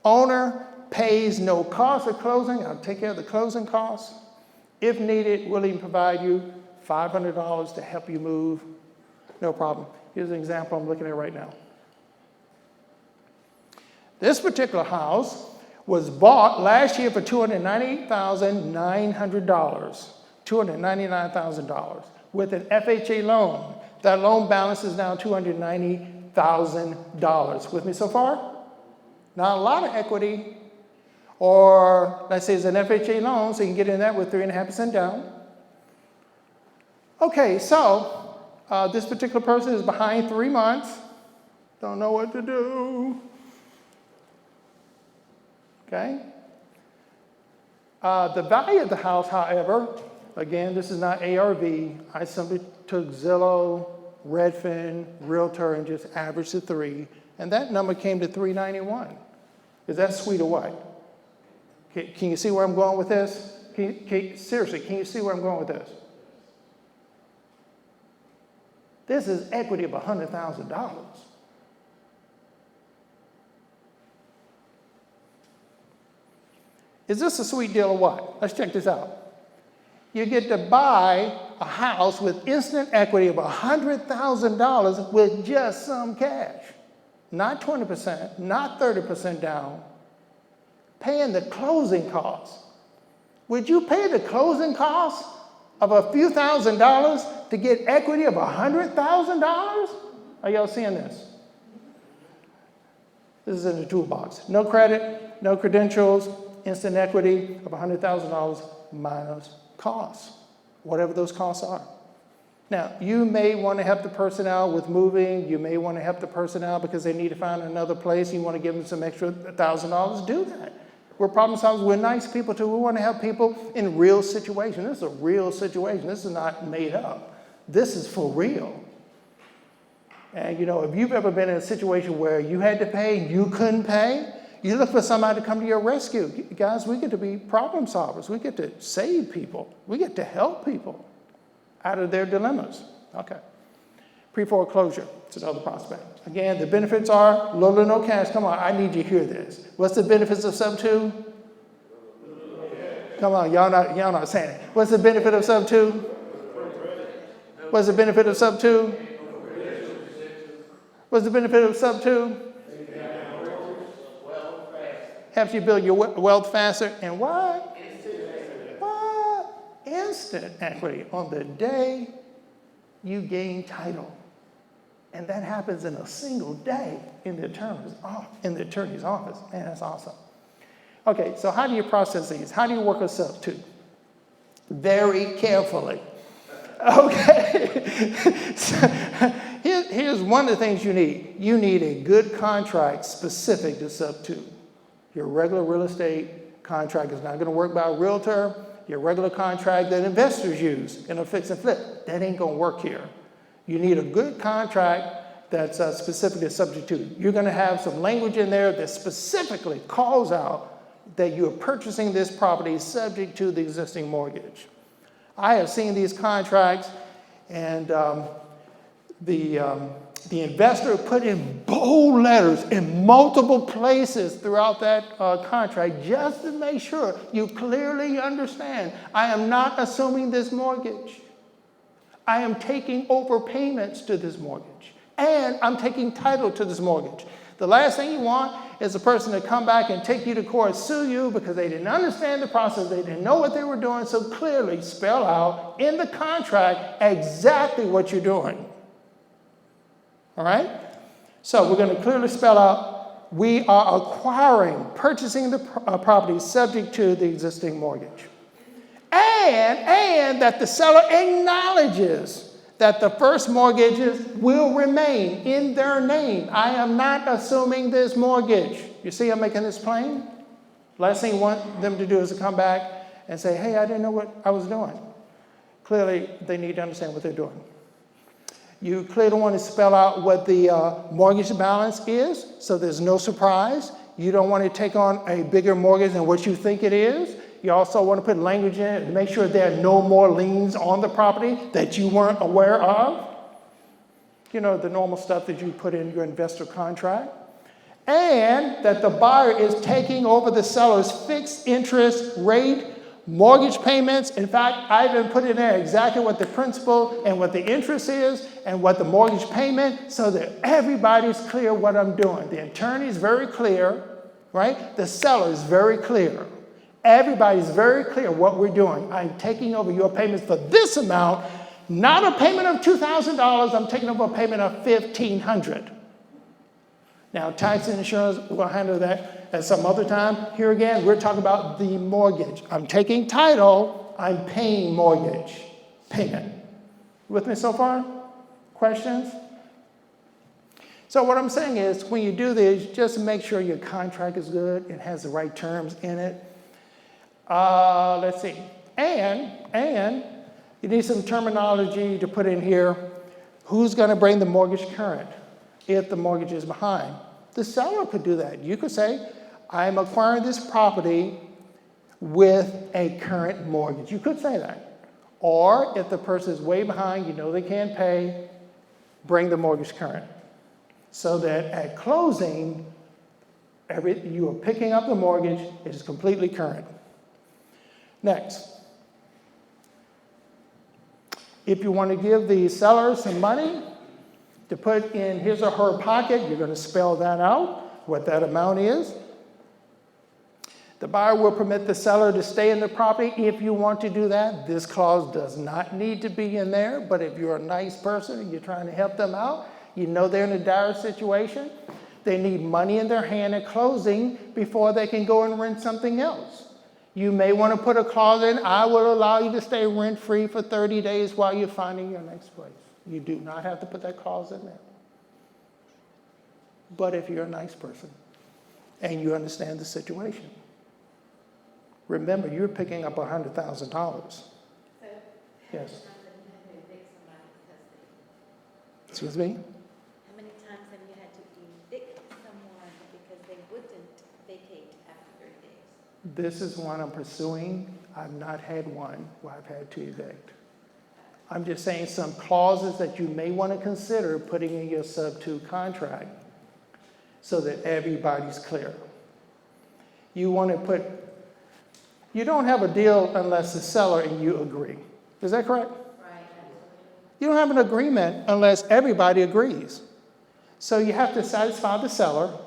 Owner pays no cost of closing. I'll take care of the closing costs. If needed, we'll even provide you $500 to help you move. No problem. Here's an example I'm looking at right now. This particular house was bought last year for $298,900, $299,000 with an FHA loan. That loan balance is now $290,000. With me so far? Not a lot of equity. Or let's say it's an FHA loan, so you can get in that with 3.5% down. Okay, so this particular person is behind 3 months. Don't know what to do. Okay? The value of the house, however, again, this is not ARV. I simply took Zillow, Redfin, Realtor, and just averaged the 3. And that number came to $391. Is that sweet or what? Can you see where I'm going with this? Seriously, can you see where I'm going with this? This is equity of $100,000. Is this a sweet deal or what? Let's check this out. You get to buy a house with instant equity of $100,000 with just some cash. Not 20%, not 30% down, paying the closing costs. Would you pay the closing costs of a few $1,000s to get equity of $100,000? Are y'all seeing this? This is in the toolbox. No credit, no credentials, instant equity of $100,000 minus costs, whatever those costs are. Now, you may want to help the person out with moving. You may want to help the person out because they need to find another place. You want to give them some extra $1,000. Do that. We're problem solvers. We're nice people too. We want to help people in real situations. This is a real situation. This is not made up. This is for real. And you know, if you've ever been in a situation where you had to pay, you couldn't pay, you look for somebody to come to your rescue. Guys, we get to be problem solvers. We get to save people. We get to help people out of their dilemmas. Okay. Pre-foreclosure, it's another prospect. Again, the benefits are little or no cash. Come on, I need you to hear this. What's the benefits of SubTo? Come on, y'all not saying it. What's the benefit of SubTo? What's the benefit of SubTo? What's the benefit of SubTo? Helps you build your wealth faster. And what? What? Instant equity on the day you gain title. And that happens in a single day in the attorney's office. Man, that's awesome. Okay, so how do you process these? How do you work with SubTo? Very carefully. Okay. So, here's one of the things you need. You need a good contract specific to SubTo. Your regular real estate contract is not going to work by a realtor. Your regular contract that investors use in a fix and flip, that ain't going to work here. You need a good contract that's specifically subject to. You're going to have some language in there that specifically calls out that you're purchasing this property subject to the existing mortgage. I have seen these contracts, and the investor put in bold letters in multiple places throughout that contract just to make sure you clearly understand, I am not assuming this mortgage. I am taking over payments to this mortgage, and I'm taking title to this mortgage. The last thing you want is a person to come back and take you to court, sue you because they didn't understand the process, they didn't know what they were doing, so clearly spell out in the contract exactly what you're doing. All right? So we're going to clearly spell out, we are purchasing the property subject to the existing mortgage. And that the seller acknowledges that the first mortgages will remain in their name. I am not assuming this mortgage. You see I'm making this plain? Last thing you want them to do is to come back and say, hey, I didn't know what I was doing. Clearly, they need to understand what they're doing. You clearly want to spell out what the mortgage balance is, so there's no surprise. You don't want to take on a bigger mortgage than what you think it is. You also want to put language in it to make sure there are no more liens on the property that you weren't aware of. You know, the normal stuff that you put in your investor contract. And that the buyer is taking over the seller's fixed interest rate, mortgage payments. In fact, I even put in there exactly what the principal and what the interest is and what the mortgage payment, so that everybody's clear what I'm doing. The attorney's very clear, right? The seller's very clear. Everybody's very clear what we're doing. I'm taking over your payments for this amount, not a payment of $2,000. I'm taking over a payment of $1,500. Now, tax and insurance, we'll handle that at some other time. Here again, we're talking about the mortgage. I'm taking title. I'm paying mortgage payment. With me so far? Questions? So what I'm saying is, when you do this, just make sure your contract is good. It has the right terms in it. Let's see. And you need some terminology to put in here. Who's going to bring the mortgage current if the mortgage is behind? The seller could do that. You could say, I'm acquiring this property with a current mortgage. You could say that. Or if the person is way behind, you know they can't pay, bring the mortgage current. So that at closing, You are picking up the mortgage, it is completely current. Next. If you want to give the seller some money to put in his or her pocket, you're going to spell that out, what that amount is. The buyer will permit the seller to stay in the property if you want to do that. This clause does not need to be in there, but if you're a nice person and you're trying to help them out, you know they're in a dire situation, they need money in their hand at closing before they can go and rent something else. You may want to put a clause in, I will allow you to stay rent-free for 30 days while you're finding your next place. You do not have to put that clause in there. But if you're a nice person and you understand the situation, remember, you're picking up $100,000. So, Yes. How Excuse me? many times have you had to evict someone because they wouldn't vacate after 30 days? This is one I'm pursuing. I've not had one where I've had to evict. I'm just saying some clauses that you may want to consider putting in your SubTo contract so that everybody's clear. You want to put, you don't have a deal unless the seller and you agree. Is that correct? Right. You don't have an agreement unless everybody agrees. So you have to satisfy the seller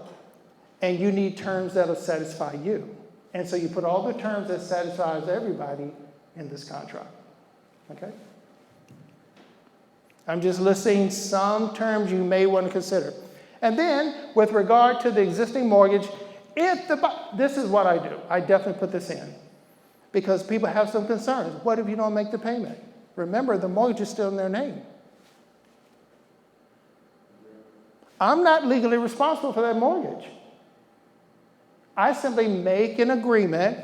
and you need terms that'll satisfy you. And so you put all the terms that satisfies everybody in this contract, okay? I'm just listing some terms you may want to consider. And then, with regard to the existing mortgage, this is what I do. I definitely put this in because people have some concerns. What if you don't make the payment? Remember, the mortgage is still in their name. I'm not legally responsible for that mortgage. I simply make an agreement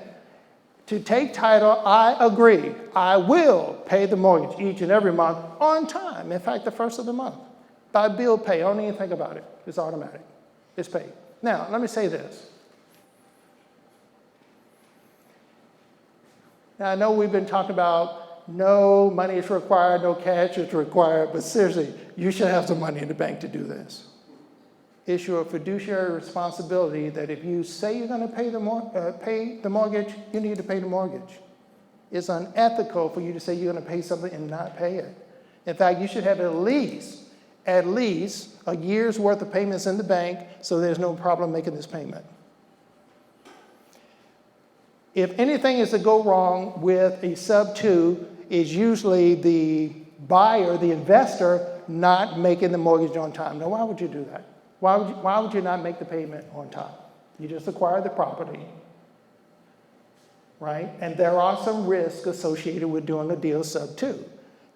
to take title. I agree. I will pay the mortgage each and every month on time. In fact, the first of the month. By bill pay. I don't even think about it. It's automatic. It's paid. Now, let me say this. Now, I know we've been talking about no money is required, no cash is required, but seriously, you should have some money in the bank to do this. It's your fiduciary responsibility that if you say you're going to pay the mortgage, you need to pay the mortgage. It's unethical for you to say you're going to pay something and not pay it. In fact, you should have at least a year's worth of payments in the bank so there's no problem making this payment. If anything is to go wrong with a SubTo, it's usually the buyer, the investor, not making the mortgage on time. Now, why would you do that? Why would you not make the payment on time? You just acquired the property, right? And there are some risks associated with doing a deal SubTo.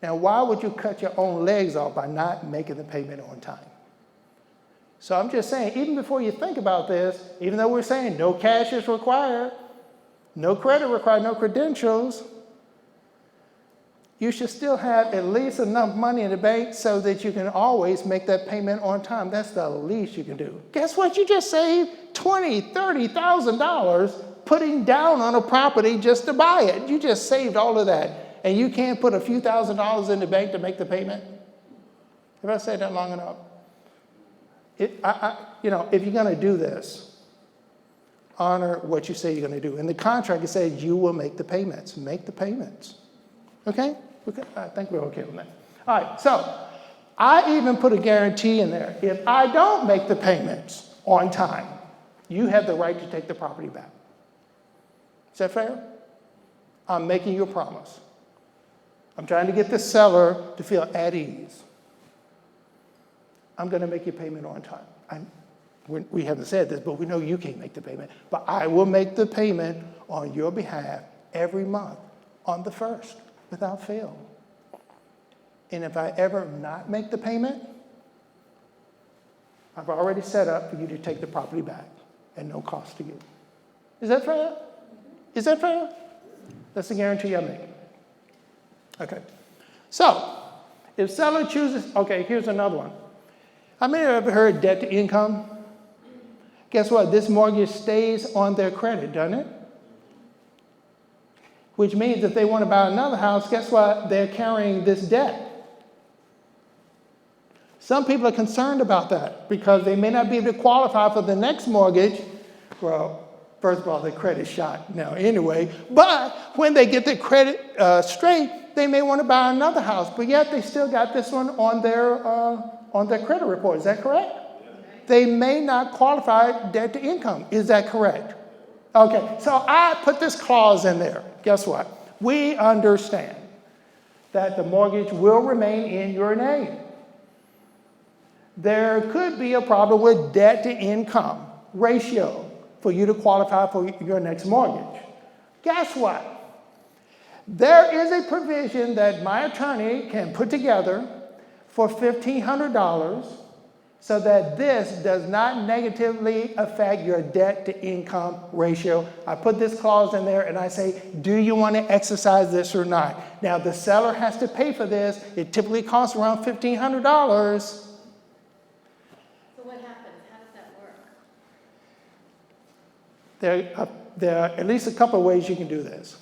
Now, why would you cut your own legs off by not making the payment on time? So I'm just saying, even before you think about this, even though we're saying no cash is required, no credit required, no credentials, you should still have at least enough money in the bank so that you can always make that payment on time. That's the least you can do. Guess what? You just saved $20,000, $30,000 putting down on a property just to buy it. You just saved all of that. And you can't put a few $1,000s in the bank to make the payment? Have I said that long enough? If you're going to do this, honor what you say you're going to do. In the contract, it says you will make the payments. Make the payments. Okay? I think we're okay with that. All right, so I even put a guarantee in there. If I don't make the payments on time, you have the right to take the property back. Is that fair? I'm making you a promise. I'm trying to get the seller to feel at ease. I'm going to make your payment on time. We haven't said this, but we know you can't make the payment. But I will make the payment on your behalf every month on the 1st. Without fail. And if I ever not make the payment, I've already set up for you to take the property back at no cost to you. Is that fair? Is that fair? That's the guarantee I make. Okay. So, if seller chooses, okay, here's another one. How many have ever heard debt to income? Guess what? This mortgage stays on their credit, doesn't it? Which means if they want to buy another house, guess what? They're carrying this debt. Some people are concerned about that because they may not be able to qualify for the next mortgage Well, first of all, their credit's shot now anyway. But when they get their credit straight, they may want to buy another house, but yet they still got this one on their credit report. Is that correct? They may not qualify debt to income. Is that correct? Okay, so I put this clause in there. Guess what? We understand that the mortgage will remain in your name. There could be a problem with debt to income ratio for you to qualify for your next mortgage. Guess what? There is a provision that my attorney can put together for $1,500 so that this does not negatively affect your debt to income ratio. I put this clause in there and I say, do you want to exercise this or not? Now, the seller has to pay for this. It typically costs around $1,500. So what happens? How does that work? There are at least a couple of ways you can do this.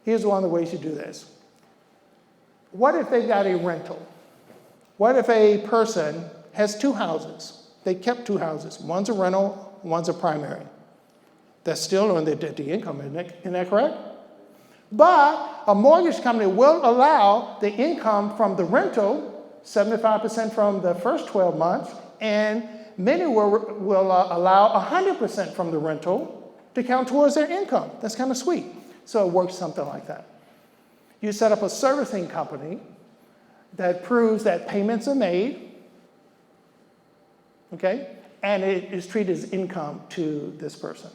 Here's one of the ways you do this. What if they got a rental? What if a person has two houses? They kept two houses. One's a rental, one's a primary. That's still on their debt to income, isn't that correct? But a mortgage company will allow the income from the rental, 75% from the first 12 months, and many will allow 100% from the rental to count towards their income. That's kind of sweet. So it works something like that. You set up a servicing company that proves that payments are made, okay? And it is treated as income to this person.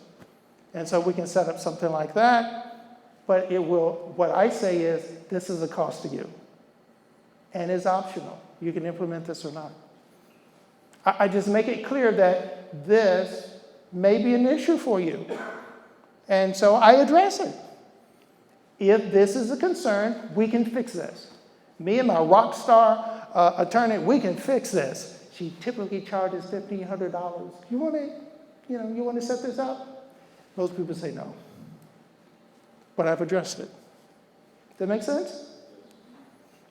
And so we can set up something like that, but it will, what I say is, this is a cost to you. And it's optional. You can implement this or not. I just make it clear that this may be an issue for you. And so I address it. If this is a concern, we can fix this. Me and my rock star attorney, we can fix this. She typically charges $1,500. You want to set this up? Most people say no. But I've addressed it. Does that make sense?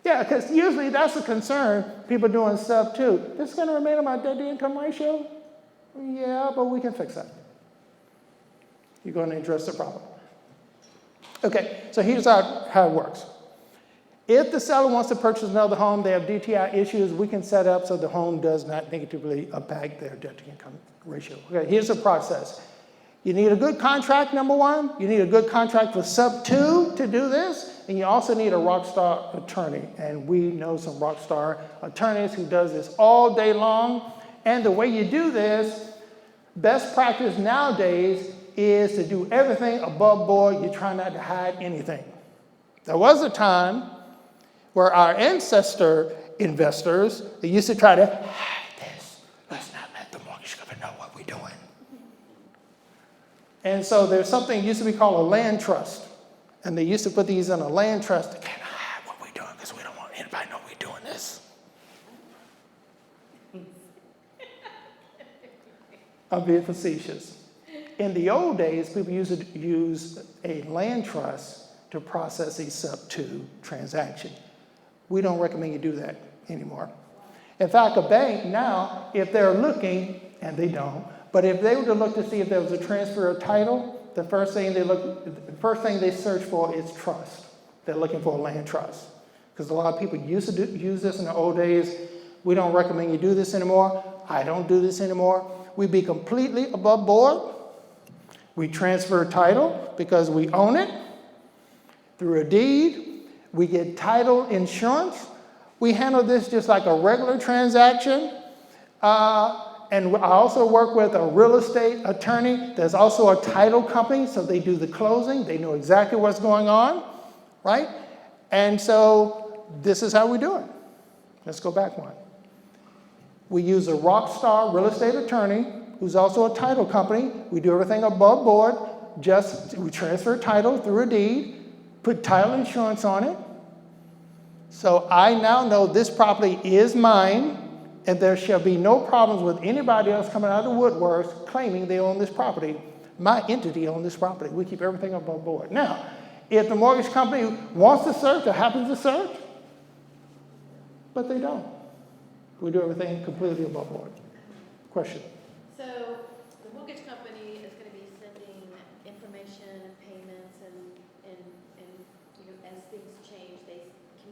Yeah, because usually that's a concern. People doing SubTo. This is going to remain on my debt to income ratio? Yeah, but we can fix that. You're going to address the problem. Okay, so here's how it works. If the seller wants to purchase another home, they have DTI issues, we can set up so the home does not negatively impact their debt to income ratio. Okay, here's the process. You need a good contract, number one. You need a good contract with SubTo to do this. And you also need a rockstar attorney. And we know some rockstar attorneys who does this all day long. And the way you do this, best practice nowadays is to do everything above board. You try not to hide anything. There was a time where our ancestor investors, they used to try to hide this. Let's not let the mortgage company know what we're doing. And so there's something used to be called a land trust. And they used to put these in a land trust. They can't hide what we're doing because we don't want anybody to know we're doing this. I'm being facetious. In the old days, people used to use a land trust to process a SubTo transaction. We don't recommend you do that anymore. In fact, a bank now, if they're looking, and they don't, but if they were to look to see if there was a transfer of title, the first thing they search for is trust. They're looking for a land trust. Because a lot of people used to use this in the old days. We don't recommend you do this anymore. I don't do this anymore. We be completely above board. We transfer title because we own it through a deed. We get title insurance. We handle this just like a regular transaction. And I also work with a real estate attorney. There's also a title company, so they do the closing. They know exactly what's going on, right? And so this is how we do it. Let's go back one. We use a rock star real estate attorney who's also a title company. We do everything above board. We transfer title through a deed, put title insurance on it. So I now know this property is mine, and there shall be no problems with anybody else coming out of the woodworks claiming they own this property. My entity owns this property. We keep everything above board. Now, if the mortgage company wants to search or happens to search, but they don't. We do everything completely above board. Question? So the mortgage company is going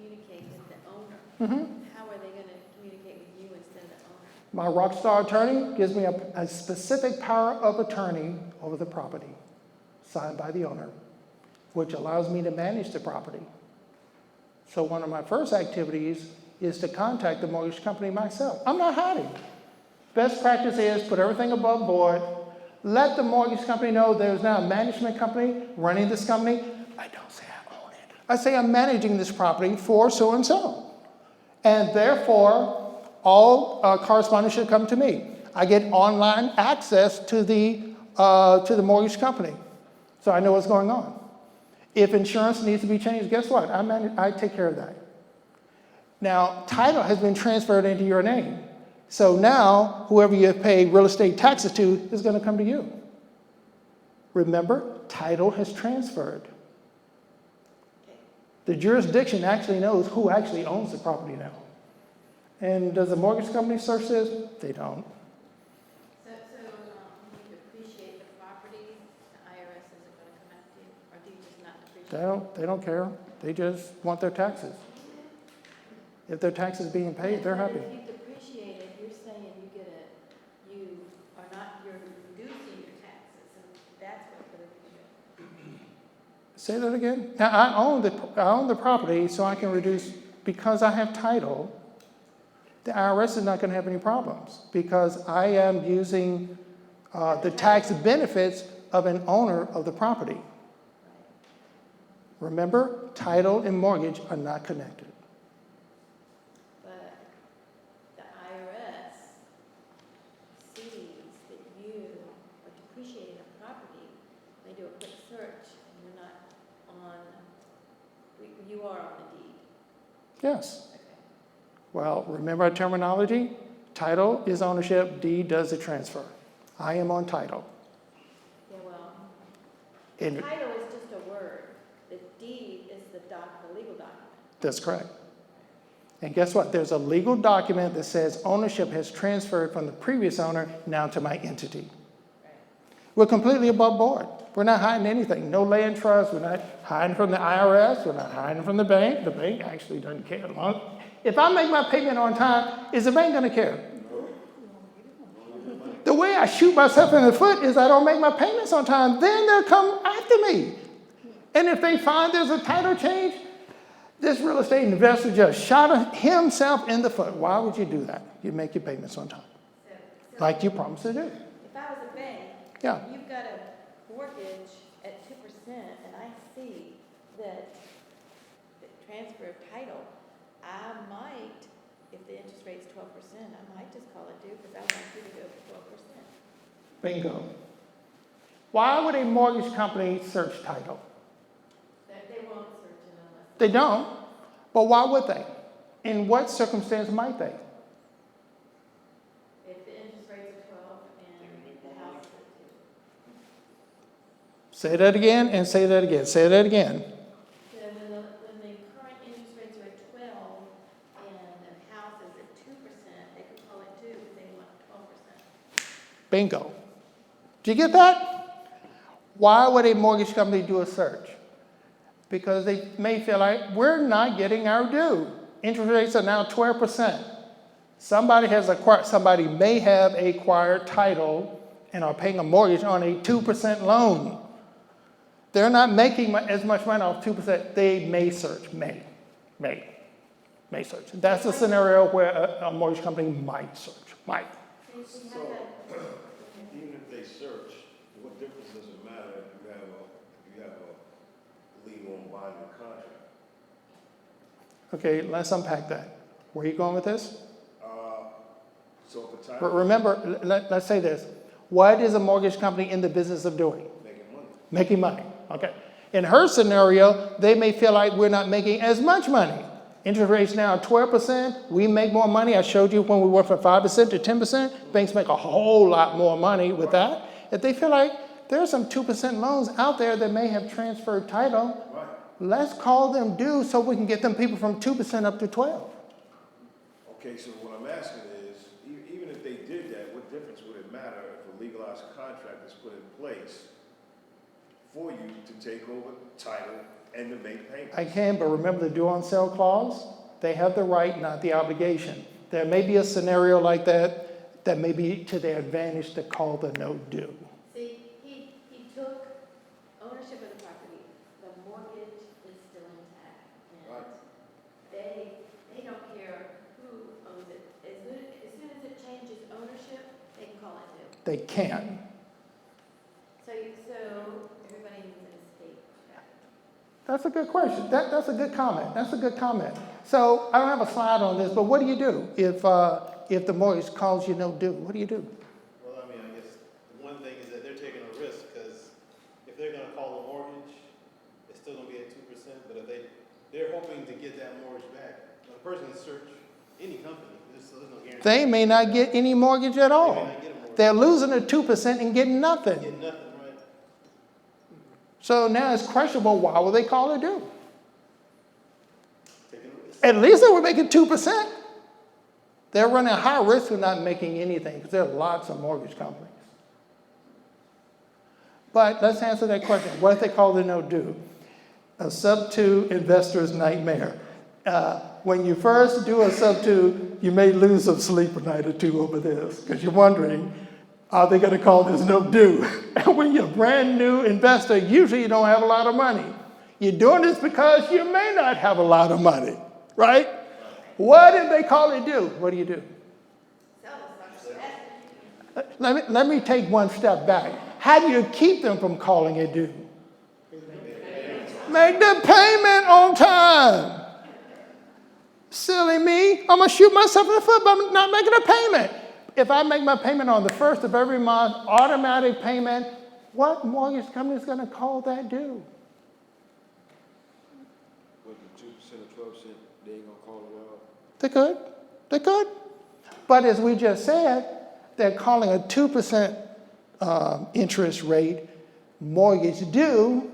communicate with the owner, how are they gonna communicate with you instead of the owner? My rockstar attorney gives me a specific power of attorney over the property, signed by the owner, which allows me to manage the property. So one of my first activities is to contact the mortgage company myself. I'm not hiding. Best practice is put everything above board. Let the mortgage company know there's now a management company running this company. I don't say I own it. I say I'm managing this property for so-and-so. And therefore, all correspondence should come to me. I get online access to the mortgage company, so I know what's going on. If insurance needs to be changed, guess what? I take care of that. Now, title has been transferred into your name. So now, whoever you have paid real estate taxes to is going to come to you. Remember, title has transferred. The jurisdiction actually knows who actually owns the property now. And does the mortgage company search this? They don't. So, when you depreciate the property, the IRS isn't gonna come after you, or do you just not depreciate? They don't care. They just want their taxes. If their taxes being paid, they're happy. If you depreciate it, you're saying you're reducing your taxes, and that's what the Say that again. Now, I own the property, so I can reduce, because I have title, the IRS is not going to have any problems because I am using the tax benefits of an owner of the property. Remember, title and mortgage are not connected. But the IRS sees that you are depreciating a property, they do a quick search, and you're not on, you are on the deed. Yes. Okay. Well, remember our terminology? Title is ownership, deed does the transfer. I am on title. Yeah, well, And title is just a word. The deed is the legal document. that's correct. And guess what? There's a legal document that says ownership has transferred from the previous owner now to my entity. Right. We're completely above board. We're not hiding anything. No land trust. We're not hiding from the IRS. We're not hiding from the bank. The bank actually doesn't care. If I make my payment on time, is the bank going to care? The way I shoot myself in the foot is I don't make my payments on time. Then they'll come after me. And if they find there's a title change, this real estate investor just shot himself in the foot. Why would you do that? You make your payments on time, like you promised to do. If I was a bank, Yeah. you've got a mortgage at 2%, and I see that the transfer of title, I might, if the interest rate's 12%, I might just call it due because I want you to go for 12%. Bingo. Why would a mortgage company search title? They won't search it unless. They don't. But why would they? In what circumstance might they? If the interest rate's at 12 and the house is at 2. Say that again and say that again. Say that again. So when the current interest rates are at 12 and the house is at 2%, they could call it 2 if they want 12%. Bingo. Do you get that? Why would a mortgage company do a search? Because they may feel like we're not getting our due. Interest rates are now 12%. Somebody may have acquired title and are paying a mortgage on a 2% loan. They're not making as much money off 2%. They may search, may search. That's a scenario where a mortgage company might search, might. So, even if they search, what difference does it matter if you have a legal and binding contract? Okay, let's unpack that. Where are you going with this? So if the But title remember, let's say this. What is a mortgage company in the business of doing? making money, Making money. Okay. In her scenario, they may feel like we're not making as much money. Interest rates now 12%. We make more money. I showed you when we went from 5% to 10%. Banks make a whole lot more money with that. If they feel like there are some 2% loans out there that may have transferred title, right? let's call them due so we can get them people from 2% up to 12. Okay, so what I'm asking is, even if they did that, what difference would it matter if a legalized contract is put in place for you to take over title and to make payments. I can, but remember the due on sale clause? They have the right, not the obligation. There may be a scenario like that that may be to their advantage to call the note due. See, he took ownership of the property, the mortgage is still intact. And Right. they don't care who owns it. As soon as it changes ownership, they can call it due. They can. So everybody needs an estate back. That's a good question. That's a good comment. That's a good comment. So I don't have a slide on this, but what do you do if the mortgage calls you no due? What do you do? Well, I mean, I guess one thing is that they're taking a risk, because if they're gonna call a mortgage, it's still gonna be at 2%, but if they're hoping to get that mortgage back. A person can search any company, there's no guarantee. They may not get any mortgage at They may all. not get a mortgage. They're losing the 2% and getting nothing. Get nothing, right? So now it's questionable, why will they call it due? Taking a risk. At least they were making 2%. They're running a high risk of not making anything because there are lots of mortgage companies. But let's answer that question. What if they call the no due? A SubTo investor's nightmare. When you first do a SubTo, you may lose some sleep a night or two over this because you're wondering, are they going to call this no due? And when you're a brand new investor, usually you don't have a lot of money. You're doing this because you may not have a lot of money, right? What if they call it due? What do you do? Sell the sucker. Let me take one step back. How do you keep them from calling it due? Make the payment on time. Silly me. I'm going to shoot myself in the foot by not making a payment. If I make my payment on the 1st of every month, automatic payment, what mortgage company is going to call that due? With the 2% or 12%, they ain't gonna call it out. They could. They could. But as we just said, they're calling a 2% interest rate mortgage due.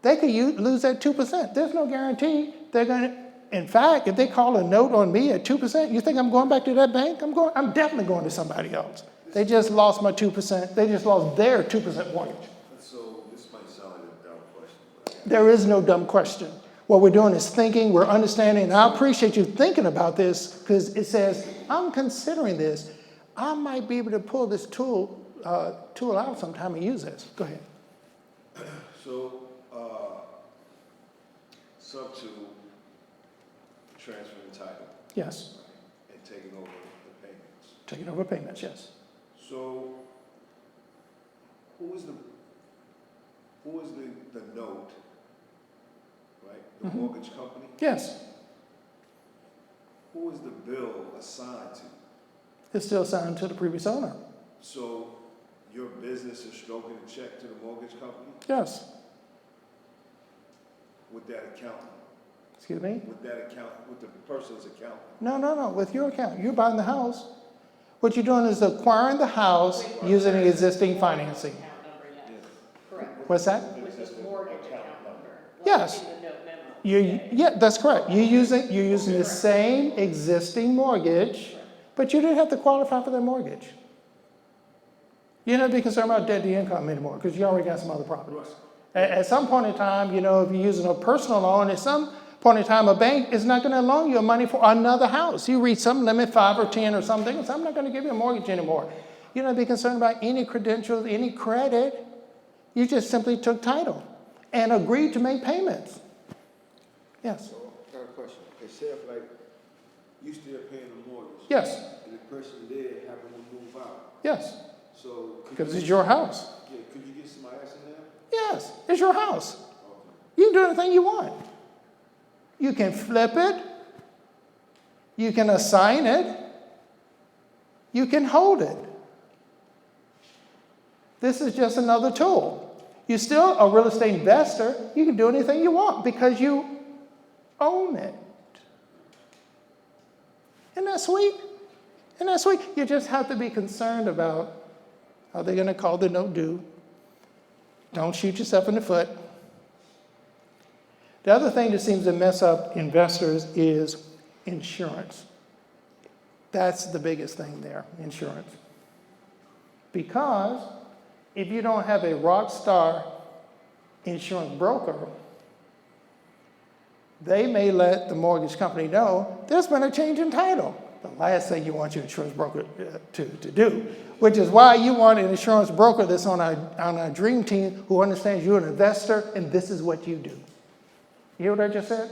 They could lose that 2%. There's no guarantee they're going to. In fact, if they call a note on me at 2%, you think I'm going back to that bank? I'm definitely going to somebody else. They just lost my 2%. They just lost their 2% mortgage. So this might sound like a dumb question, but There is no dumb question. What we're doing is thinking, we're understanding, and I appreciate you thinking about this because it says, I'm considering this. I might be able to pull this tool out sometime and use this. Go ahead. so, SubTo transferring title Yes. and taking over the payments. Taking over payments, yes. So, who is the note, right? The Mhm. mortgage company? Yes. Who is the bill assigned to? It's still assigned to the previous owner. So, your business is stroking a check to the mortgage company Yes. with that account, Excuse me? with the person's account? No. With your account. You're buying the house. What you're doing is acquiring the house using the existing financing. Correct, What's that? with the mortgage account number. like Yes. in the note memo. Yeah, that's correct. You're using the same existing mortgage, but you didn't have to qualify for that mortgage. You don't have to be concerned about debt to income anymore because you already got some other properties. At some point in time, if you're using a personal loan, at some point in time, a bank is not going to loan you money for another house. You reach some limit, 5 or 10 or something, and so I'm not going to give you a mortgage anymore. You don't have to be concerned about any credentials, any credit. You just simply took title and agreed to make payments. Yes. So, I got a question. Okay, say if like, you still paying the mortgage. Yes. And the person there happened to move out. Yes. So. Because it's your house. Yeah, could you get somebody else in there? Yes. It's your house. Okay. You can do anything you want. You can flip it. You can assign it. You can hold it. This is just another tool. You're still a real estate investor. You can do anything you want because you own it. Isn't that sweet? Isn't that sweet? You just have to be concerned about how they're going to call the note due. Don't shoot yourself in the foot. The other thing that seems to mess up investors is insurance. That's the biggest thing there, insurance. Because if you don't have a rock star insurance broker, they may let the mortgage company know there's been a change in title. The last thing you want your insurance broker to do, which is why you want an insurance broker that's on our dream team who understands you're an investor and this is what you do. You hear what I just said?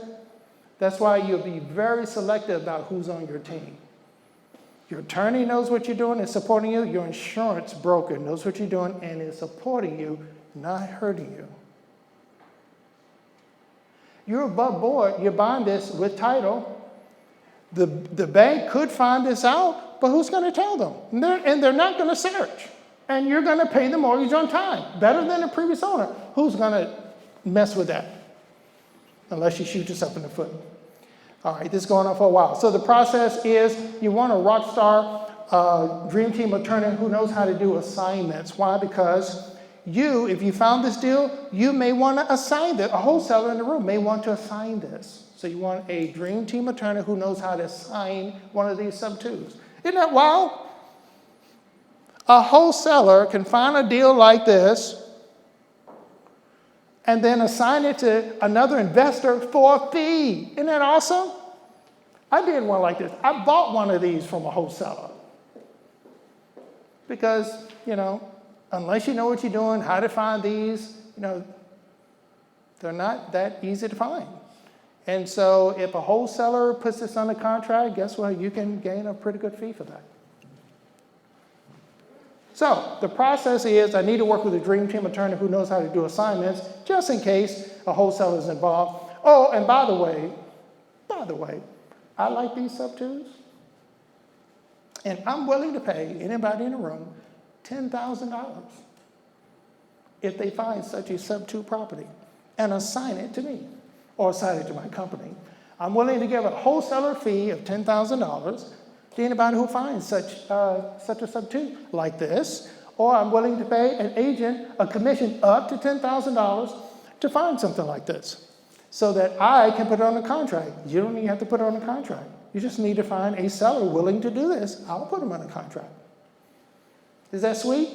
That's why you'll be very selective about who's on your team. Your attorney knows what you're doing and supporting you. Your insurance broker knows what you're doing and is supporting you, not hurting you. You're above board. You're buying this with title. The bank could find this out, but who's going to tell them? And they're not going to search. And you're going to pay the mortgage on time, better than the previous owner. Who's going to mess with that? Unless you shoot yourself in the foot. All right, this is going on for a while. So the process is you want a rock star dream team attorney who knows how to do assignments. Why? Because if you found this deal, you may want to assign this. A wholesaler in the room may want to assign this. So you want a dream team attorney who knows how to assign one of these sub-twos. Isn't that wild? A wholesaler can find a deal like this and then assign it to another investor for a fee. Isn't that awesome? I did one like this. I bought one of these from a wholesaler. Because, unless you know what you're doing, how to find these, they're not that easy to find. And so if a wholesaler puts this under contract, guess what? You can gain a pretty good fee for that. So the process is I need to work with a dream team attorney who knows how to do assignments, just in case a wholesaler is involved. Oh, and by the way, I like these sub-twos. And I'm willing to pay anybody in the room $10,000 if they find such a sub-2 property and assign it to me or assign it to my company. I'm willing to give a wholesaler fee of $10,000 to anybody who finds such a sub-2 like this, or I'm willing to pay an agent a commission up to $10,000 to find something like this so that I can put it on a contract. You don't even have to put it on a contract. You just need to find a seller willing to do this. I'll put them on a contract. Is that sweet?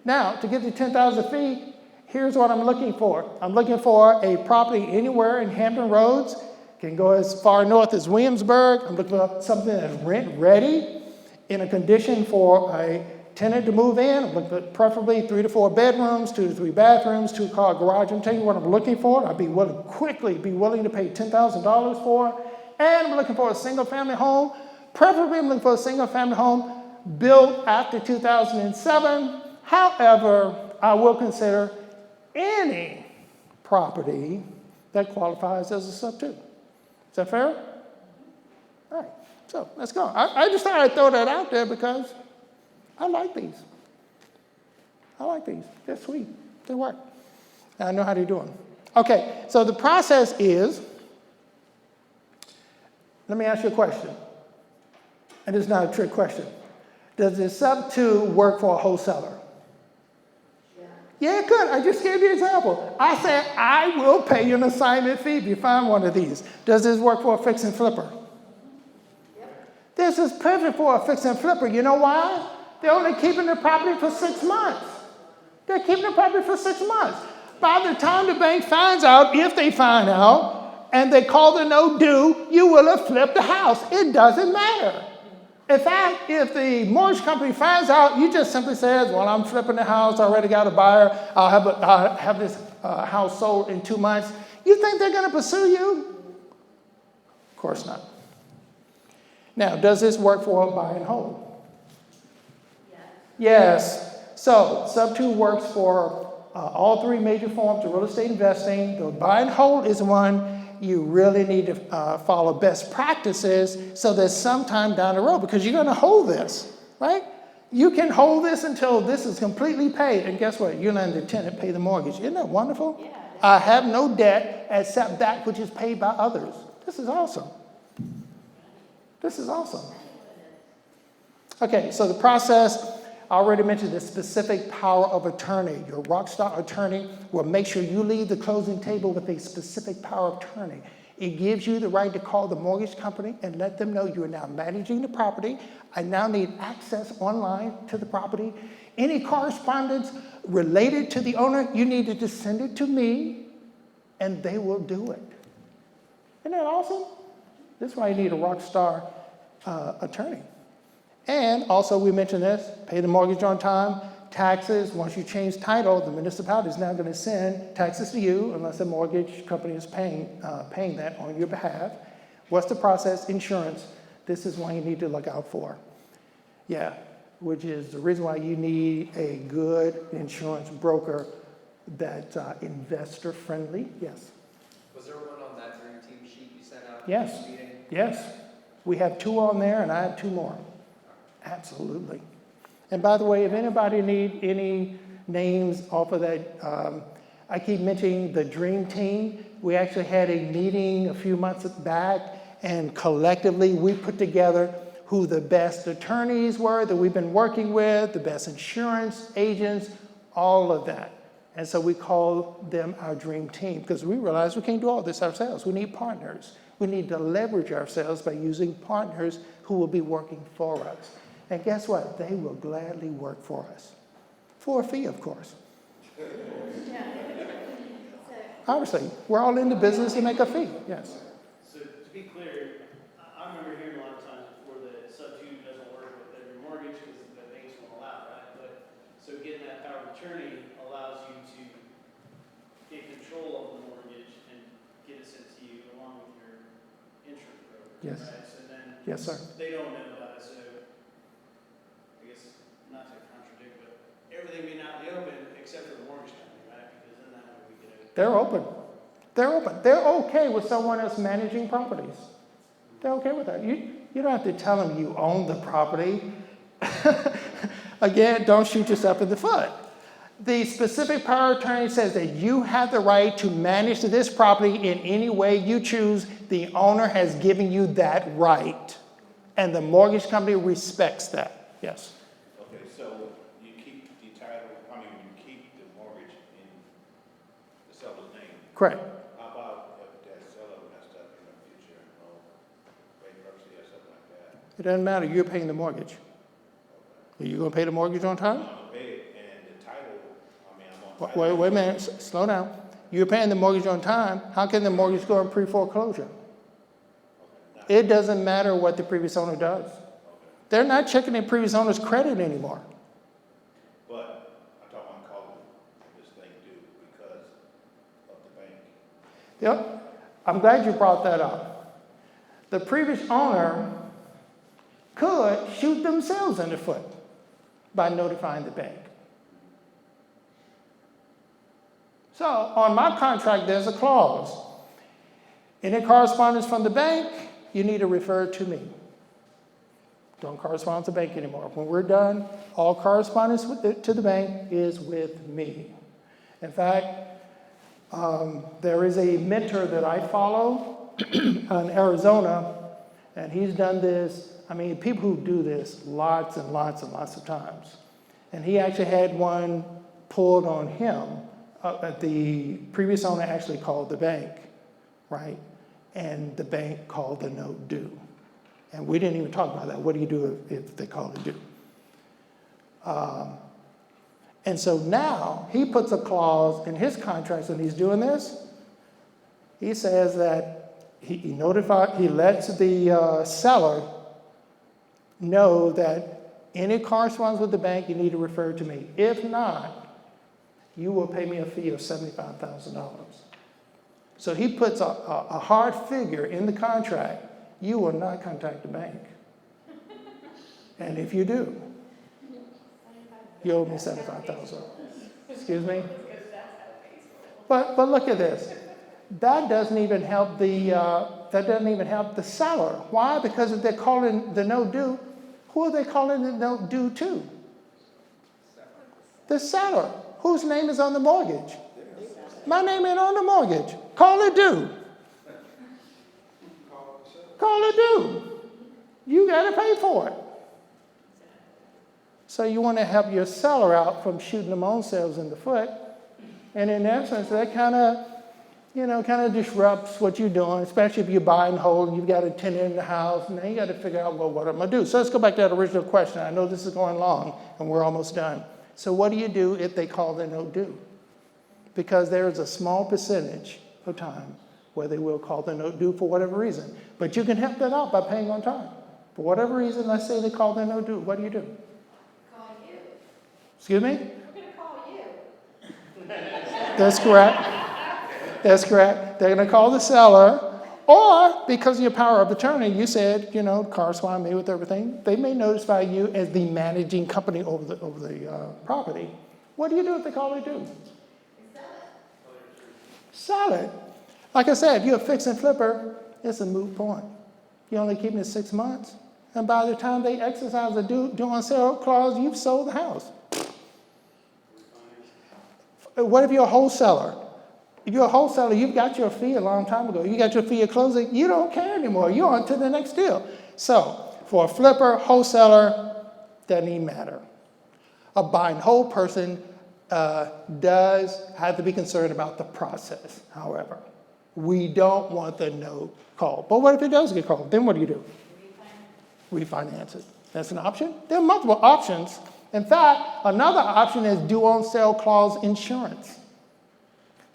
Now, to get the $10,000 fee, here's what I'm looking for. I'm looking for a property anywhere in Hampton Roads. Can go as far north as Williamsburg. I'm looking for something that's rent ready, in a condition for a tenant to move in. I'm looking for preferably 3 to 4 bedrooms, 2 to 3 bathrooms, 2-car garage. I'm telling you what I'm looking for. I'd be willing to pay $10,000 for. And I'm looking for a single family home. Preferably I'm looking for a single family home built after 2007. However, I will consider any property that qualifies as a sub-2. Is that fair? All right, so let's go. I just thought I'd throw that out there because I like these. They're sweet. They work. And I know how to do them. Okay, so the process is, let me ask you a question. And it's not a trick question. Does the sub-2 work for a wholesaler? Yeah, good. I just gave you an example. I said, I will pay you an assignment fee if you find one of these. Does this work for a fix and flipper? Yep. This is perfect for a fix and flipper. You know why? They're only keeping the property for 6 months. They're keeping the property for 6 months. By the time the bank finds out, if they find out, and they call the no due, you will have flipped the house. It doesn't matter. In fact, if the mortgage company finds out, you just simply says, well, I'm flipping the house, I already got a buyer, I'll have this house sold in 2 months. You think they're going to pursue you? Of course not. Now, does this work for a buy and hold? Yes. So, sub-2 works for all 3 major forms of real estate investing. The buy and hold is one you really need to follow best practices so that sometime down the road, because you're going to hold this, right? You can hold this until this is completely paid. And guess what? You're letting the tenant pay the mortgage. Isn't that wonderful? Yeah, I have no debt except that which is paid by others. This is awesome. This is awesome. Okay, so the process, I already mentioned the specific power of attorney. Your rockstar attorney will make sure you leave the closing table with a specific power of attorney. It gives you the right to call the mortgage company and let them know you are now managing the property. I now need access online to the property. Any correspondence related to the owner, you need to just send it to me, and they will do it. Isn't that awesome? This is why you need a rock star attorney. And also, we mentioned this, pay the mortgage on time, taxes. Once you change title, the municipality is now going to send taxes to you unless the mortgage company is paying that on your behalf. What's the process? Insurance. This is one you need to look out for. Yeah, which is the reason why you need a good insurance broker that's investor friendly. Yes. Was there one on that Dream Team sheet you sent out? Yes. At the meeting? Yes. We have 2 on there, and I have 2 more. Absolutely. And by the way, if anybody need any names off of that, I keep mentioning the Dream Team. We actually had a meeting a few months back, and collectively we put together who the best attorneys were that we've been working with, the best insurance agents, all of that. And so we call them our Dream Team because we realize we can't do all this ourselves. We need partners. We need to leverage ourselves by using partners who will be working for us. And guess what? They will gladly work for us. For a fee, of course. Yeah. So, Obviously, we're all in the business to make a fee, yes. So to be clear, I remember hearing a lot of times before that SubTo doesn't work with every mortgage because the banks won't allow, right? But, so getting that power of attorney allows you to get control of the mortgage and get it sent to you along with your insurance broker, Yes. right? So then Yes, sir. they don't know about it, so I guess not to contradict, but everything may not be open except for the mortgage company, right? Because then that way we get a They're open. They're open. They're okay with someone else managing properties. They're okay with that. You don't have to tell them you own the property. Again, don't shoot yourself in the foot. The specific power of attorney says that you have the right to manage this property in any way you choose. The owner has given you that right. And the mortgage company respects that. Yes. Okay, so you keep the title, you keep the mortgage in the seller's name. Correct. How about if that seller messed up in the future, bankruptcy or something like that? It doesn't matter. You're paying the mortgage. Are you going to pay the mortgage on time? I'm gonna pay it, and the title, I'm on title. Wait a minute. Slow down. You're paying the mortgage on time. How can the mortgage go in pre-foreclosure? It doesn't matter what the previous owner does. They're not checking the previous owner's credit anymore. But I don't want to call this thing due because of the bank. Yep. I'm glad you brought that up. The previous owner could shoot themselves in the foot by notifying the bank. So on my contract, there's a clause. Any correspondence from the bank, you need to refer to me. Don't correspond to the bank anymore. When we're done, all correspondence to the bank is with me. In fact, there is a mentor that I follow in Arizona, and he's done this. I mean, people who do this lots and lots and lots of times. And he actually had one pulled on him. The previous owner actually called the bank, right? And the bank called the note due. And we didn't even talk about that. What do you do if they call it due? And so now he puts a clause in his contracts when he's doing this. He says that he lets the seller know that any correspondence with the bank, you need to refer to me. If not, you will pay me a fee of $75,000. So he puts a hard figure in the contract. You will not contact the bank. And if you do, you owe me $75,000. Excuse me? But look at this. That doesn't even help the seller. Why? Because if they're calling the note due, who are they calling the note due to? The seller. Whose name is on the mortgage? My name ain't on the mortgage. Call it due. Call it due. You got to pay for it. So you want to help your seller out from shooting them own selves in the foot. And in essence, that kind of disrupts what you're doing, especially if you buy and hold and you've got a tenant in the house. And then you got to figure out, well, what am I going to do? So let's go back to that original question. I know this is going long and we're almost done. So what do you do if they call the note due? Because there is a small percentage of time where they will call the note due for whatever reason. But you can help that out by paying on time. For whatever reason, let's say they call their note due. What do you do? Call you. Excuse me? We're gonna call you. That's correct. That's correct. They're going to call the seller. Or, because of your power of attorney, you said, correspond me with everything. They may notify you as the managing company over the property. What do you do if they call it due? Sell it. Like I said, if you're a fix and flipper, it's a moot point. You're only keeping it 6 months. And by the time they exercise the due on sale clause, you've sold the house. What if you're a wholesaler? If you're a wholesaler, you've got your fee a long time ago. You got your fee at closing. You don't care anymore. You're on to the next deal. So for a flipper, wholesaler, doesn't even matter. A buy and hold person does have to be concerned about the process, however. We don't want the note called. But what if it does get called? Then what do? Refinance it. That's an option. There are multiple options. In fact, another option is due on sale clause insurance.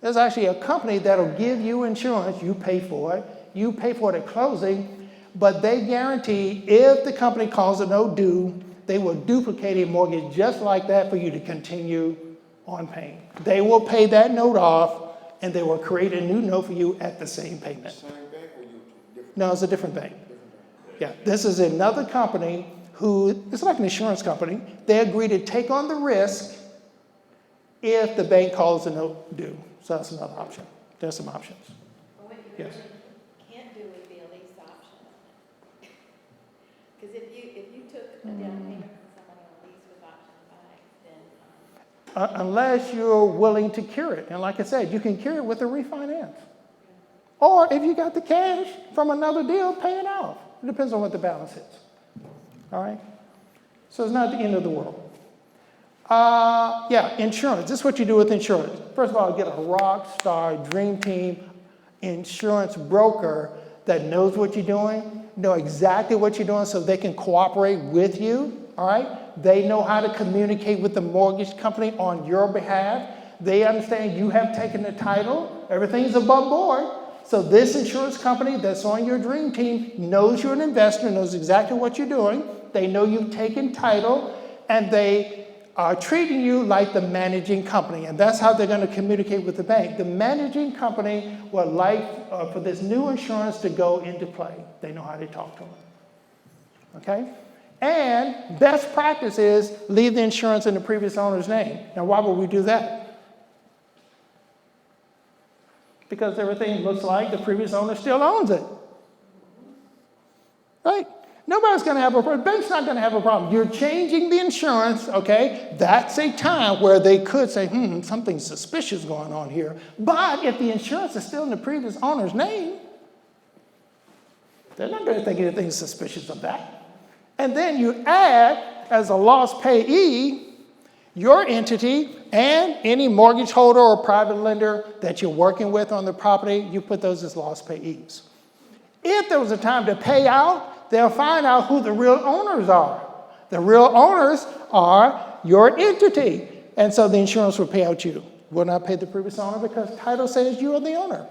There's actually a company that'll give you insurance. You pay for it. You pay for it at closing, but they guarantee if the company calls a note due, they will duplicate a mortgage just like that for you to continue on paying. They will pay that note off, and they will create a new note for you at the same payment. Same bank or you different? No, it's a different bank. Yeah, this is another company who, it's like an insurance company. They agree to take on the risk if the bank calls a note due. So that's another option. There's some options. But what you Yes. really can't do would be a lease option. Because if you took a down payment from somebody on a lease with option to buy, then, Unless you're willing to cure it. And like I said, you can cure it with a refinance. Or if you got the cash from another deal, pay it off. It depends on what the balance is. All right? So it's not the end of the world. Yeah, insurance. This is what you do with insurance. First of all, get a rock star dream team insurance broker that knows what you're doing, know exactly what you're doing so they can cooperate with you. All right? They know how to communicate with the mortgage company on your behalf. They understand you have taken the title. Everything's above board. So this insurance company that's on your dream team knows you're an investor, knows exactly what you're doing. They know you've taken title, and they are treating you like the managing company. And that's how they're going to communicate with the bank. The managing company would like for this new insurance to go into play. They know how to talk to them. Okay? And best practice is leave the insurance in the previous owner's name. Now, why would we do that? Because everything looks like the previous owner still owns it. Right? Nobody's going to have a problem. The bank's not going to have a problem. You're changing the insurance, okay? That's a time where they could say, something suspicious going on here. But if the insurance is still in the previous owner's name, they're not going to think anything suspicious of that. And then you add, as a loss payee, your entity and any mortgage holder or private lender that you're working with on the property, you put those as loss payees. If there was a time to pay out, they'll find out who the real owners are. The real owners are your entity. And so the insurance will pay out you. Will not pay the previous owner because title says you are the owner.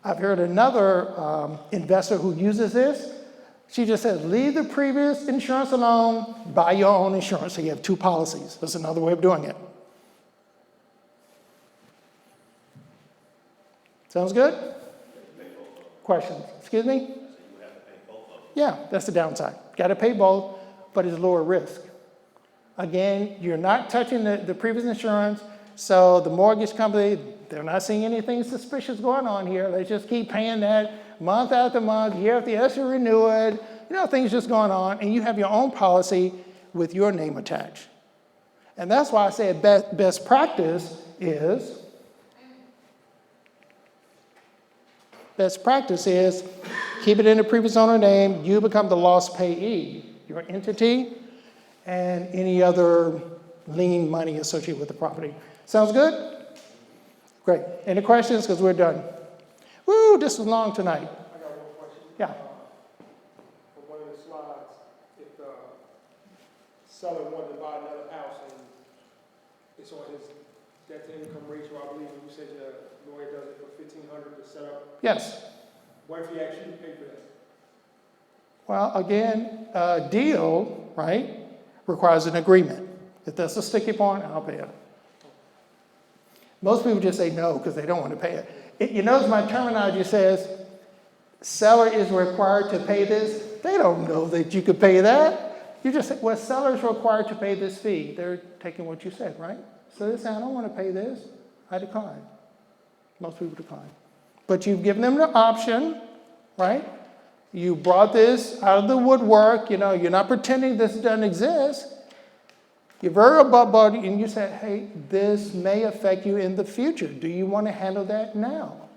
I've heard another investor who uses this. She just says, leave the previous insurance alone, buy your own insurance. So you have two policies. That's another way of doing it. Sounds good? Questions? Excuse me? Yeah, that's the downside. Got to pay both, but it's lower risk. Again, you're not touching the previous insurance, so the mortgage company, they're not seeing anything suspicious going on here. They just keep paying that month after month, year after year, to renew it. Things just going on, and you have your own policy with your name attached. And that's why I say best practice is keep it in the previous owner name. You become the loss payee, your entity, and any other lien money associated with the property. Sounds good? Great. Any questions? Because we're done. Woo, this was long tonight. I got one question. Yeah. From one of the slides, if the seller wanted to buy another house and it's on his debt to income ratio, I believe you said your lawyer does it for $1,500 to set up. Yes. What if he actually paid for that? Well, again, a deal, right, requires an agreement. If that's a sticky point, I'll pay it. Most people just say no because they don't want to pay it. You notice my terminology says, seller is required to pay this. They don't know that you could pay that. You just say, well, seller is required to pay this fee. They're taking what you said, right? So they say, I don't want to pay this. I decline. Most people decline. But you've given them the option, right? You brought this out of the woodwork. You know, you're not pretending this doesn't exist. You're very above and you said, hey, this may affect you in the future. Do you want to handle that now?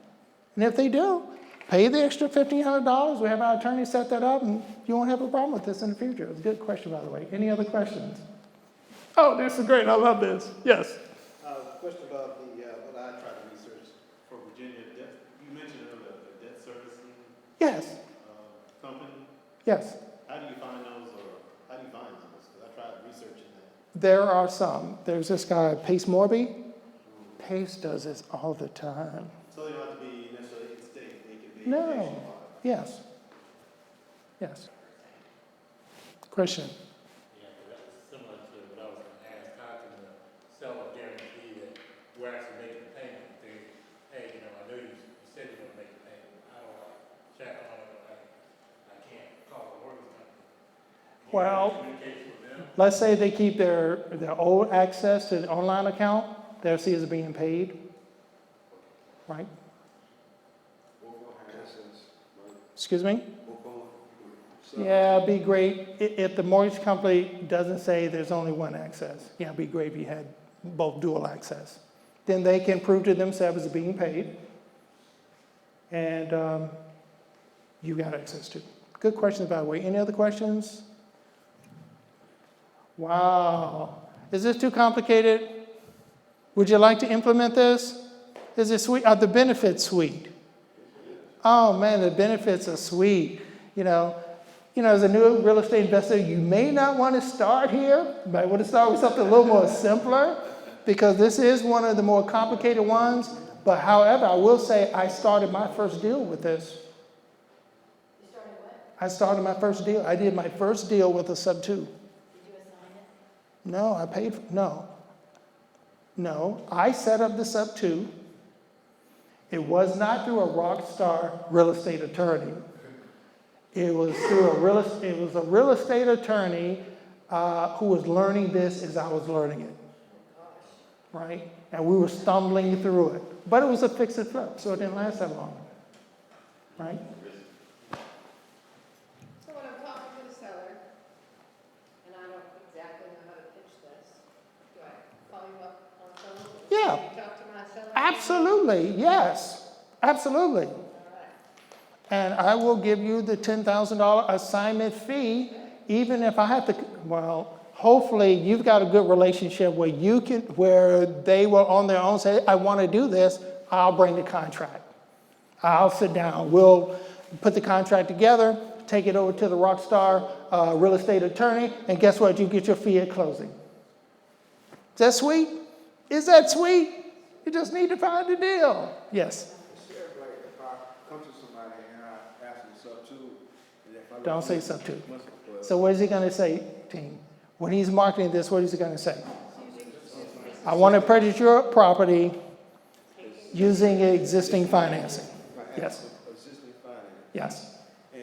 And if they do, pay the extra $1,500. We have our attorney set that up, and you won't have a problem with this in the future. It's a good question, by the way. Any other questions? Oh, this is great. I love this. Yes. Question about the, what I tried to research for Virginia debt. You mentioned earlier the debt servicing Yes. company. Yes. How do you find those, or how do you find those? Because I tried researching that. There are some. There's this guy, Pace Morby. Pace does this all the time. So they don't have to be necessarily in state. They can be No. nationwide. Yes. Yes. Question. Yeah, that was similar to what I was going to ask. How can the seller guarantee that we're actually making the payment? They, hey, you know, I know you said you're going to make the payment. How do I check on it? I can't call the mortgage company. Can you Well, communicate with them? let's say they keep their old access to the online account. They'll see it's being paid. Right? Excuse me? Yeah, it'd be great if the mortgage company doesn't say there's only one access. Yeah, it'd be great if you had both dual access. Then they can prove to themselves it's being paid. And you got access to. Good questions, by the way. Any other questions? Wow. Is this too complicated? Would you like to implement this? Is it sweet? Are the benefits sweet? Oh man, the benefits are sweet. You know, as a new real estate investor, you may not want to start here. You might want to start with something a little more simpler because this is one of the more complicated ones. But however, I will say I started my first deal with this. You started what? I started my first deal. I did my first deal with a SubTo. Did you assign it? No, I paid, no. No, I set up the SubTo. It was not through a rock star real estate attorney. It was through a real estate attorney who was learning this as I was learning it. Right? And we were stumbling through it. But it was a fix and flip, so it didn't last that long. Right? So when I'm talking to the seller, and I don't exactly know how to pitch this, do I call you up on the phone? Yeah. You talk to my seller? Absolutely, yes. Absolutely. All right. And I will give you the $10,000 assignment fee, even if I have to, well, hopefully you've got a good relationship where they will on their own say, I want to do this, I'll bring the contract. I'll sit down, we'll put the contract together, take it over to the Rockstar real estate attorney, and guess what? You get your fee at closing. Is that sweet? Is that sweet? You just need to find a deal. Yes. Sheriff, like if I come to somebody and I ask them SubTo, and if I Don't say SubTo. So what is he going to say, team? When he's marketing this, what is he going to say? I want to purchase your property using existing financing. Yes. Existing finance, Yes. and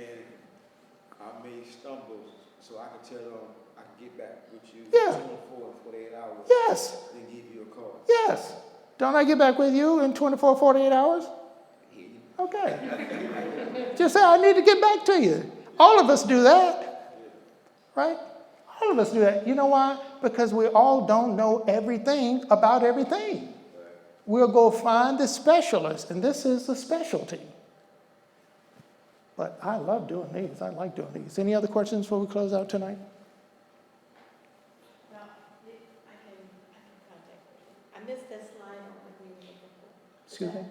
I may stumble, so I can tell them I can get back with you Yeah. 24 and 48 hours. Yes. Then give you a call. Yes. Don't I get back with you in 24, 48 hours? Okay. Just say, I need to get back to you. All of us do that. Right? All of us do that. You know why? Because we all don't know everything about everything. We'll go find the specialist, and this is the specialty. But I love doing these. I like doing these. Any other questions before we close out tonight? Well, I can contact you. I missed that slide on what we were looking for. Excuse me?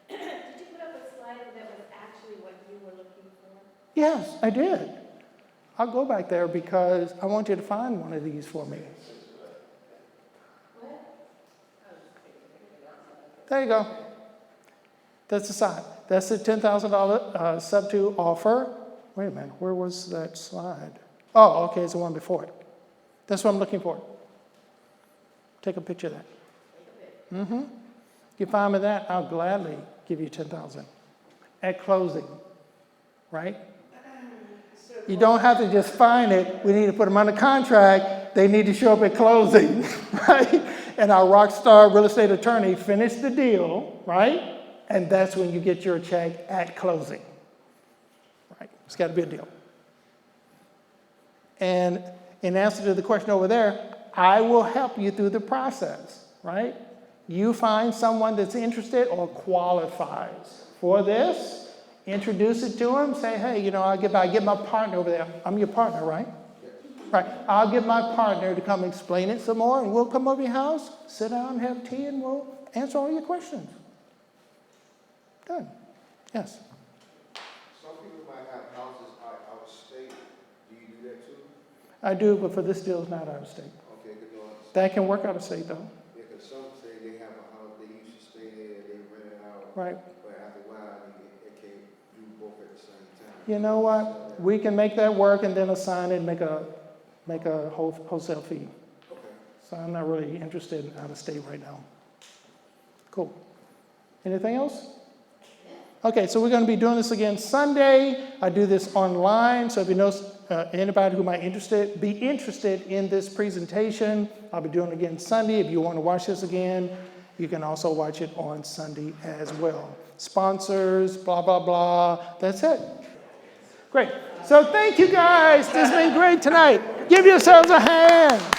Did you put up a slide that was actually what you were looking for? Yes, I did. I'll go back there because I want you to find one of these for me. What? There you go. That's the side. That's the $10,000 SubTo offer. Wait a minute, where was that slide? Oh, okay, it's the one before it. That's what I'm looking for. Take a picture of that. Mm-hmm. If you find me that, I'll gladly give you $10,000 at closing, right? You don't have to just find it. We need to put them under contract. They need to show up at closing, right? And our rock star real estate attorney finished the deal, right? And that's when you get your check at closing, right? It's got to be a deal. And in answer to the question over there, I will help you through the process, right? You find someone that's interested or qualifies for this, introduce it to them, say, hey, you know, I get my partner over there. I'm your partner, right? Right. I'll get my partner to come explain it some more, and we'll come over your house, sit down, have tea, and we'll answer all your questions. Done. Yes? Some people might have houses out of state. Do you do that too? I do, but for this deal, it's not out of state. Okay, good to understand. That can work out of state, though. Yeah, because some say they have a house, they used to stay there, they rent it out. Right. But after a while, they can't do both at the same time. You know what? We can make that work and then assign it and make a wholesale fee. Okay. So I'm not really interested in out of state right now. Cool. Anything else? Okay, so we're going to be doing this again Sunday. I do this online, so if you know anybody who might be interested in this presentation, I'll be doing it again Sunday. If you want to watch this again, you can also watch it on Sunday as well. Sponsors, blah, blah, blah. That's it. Great. So thank you guys. This has been great tonight. Give yourselves a hand.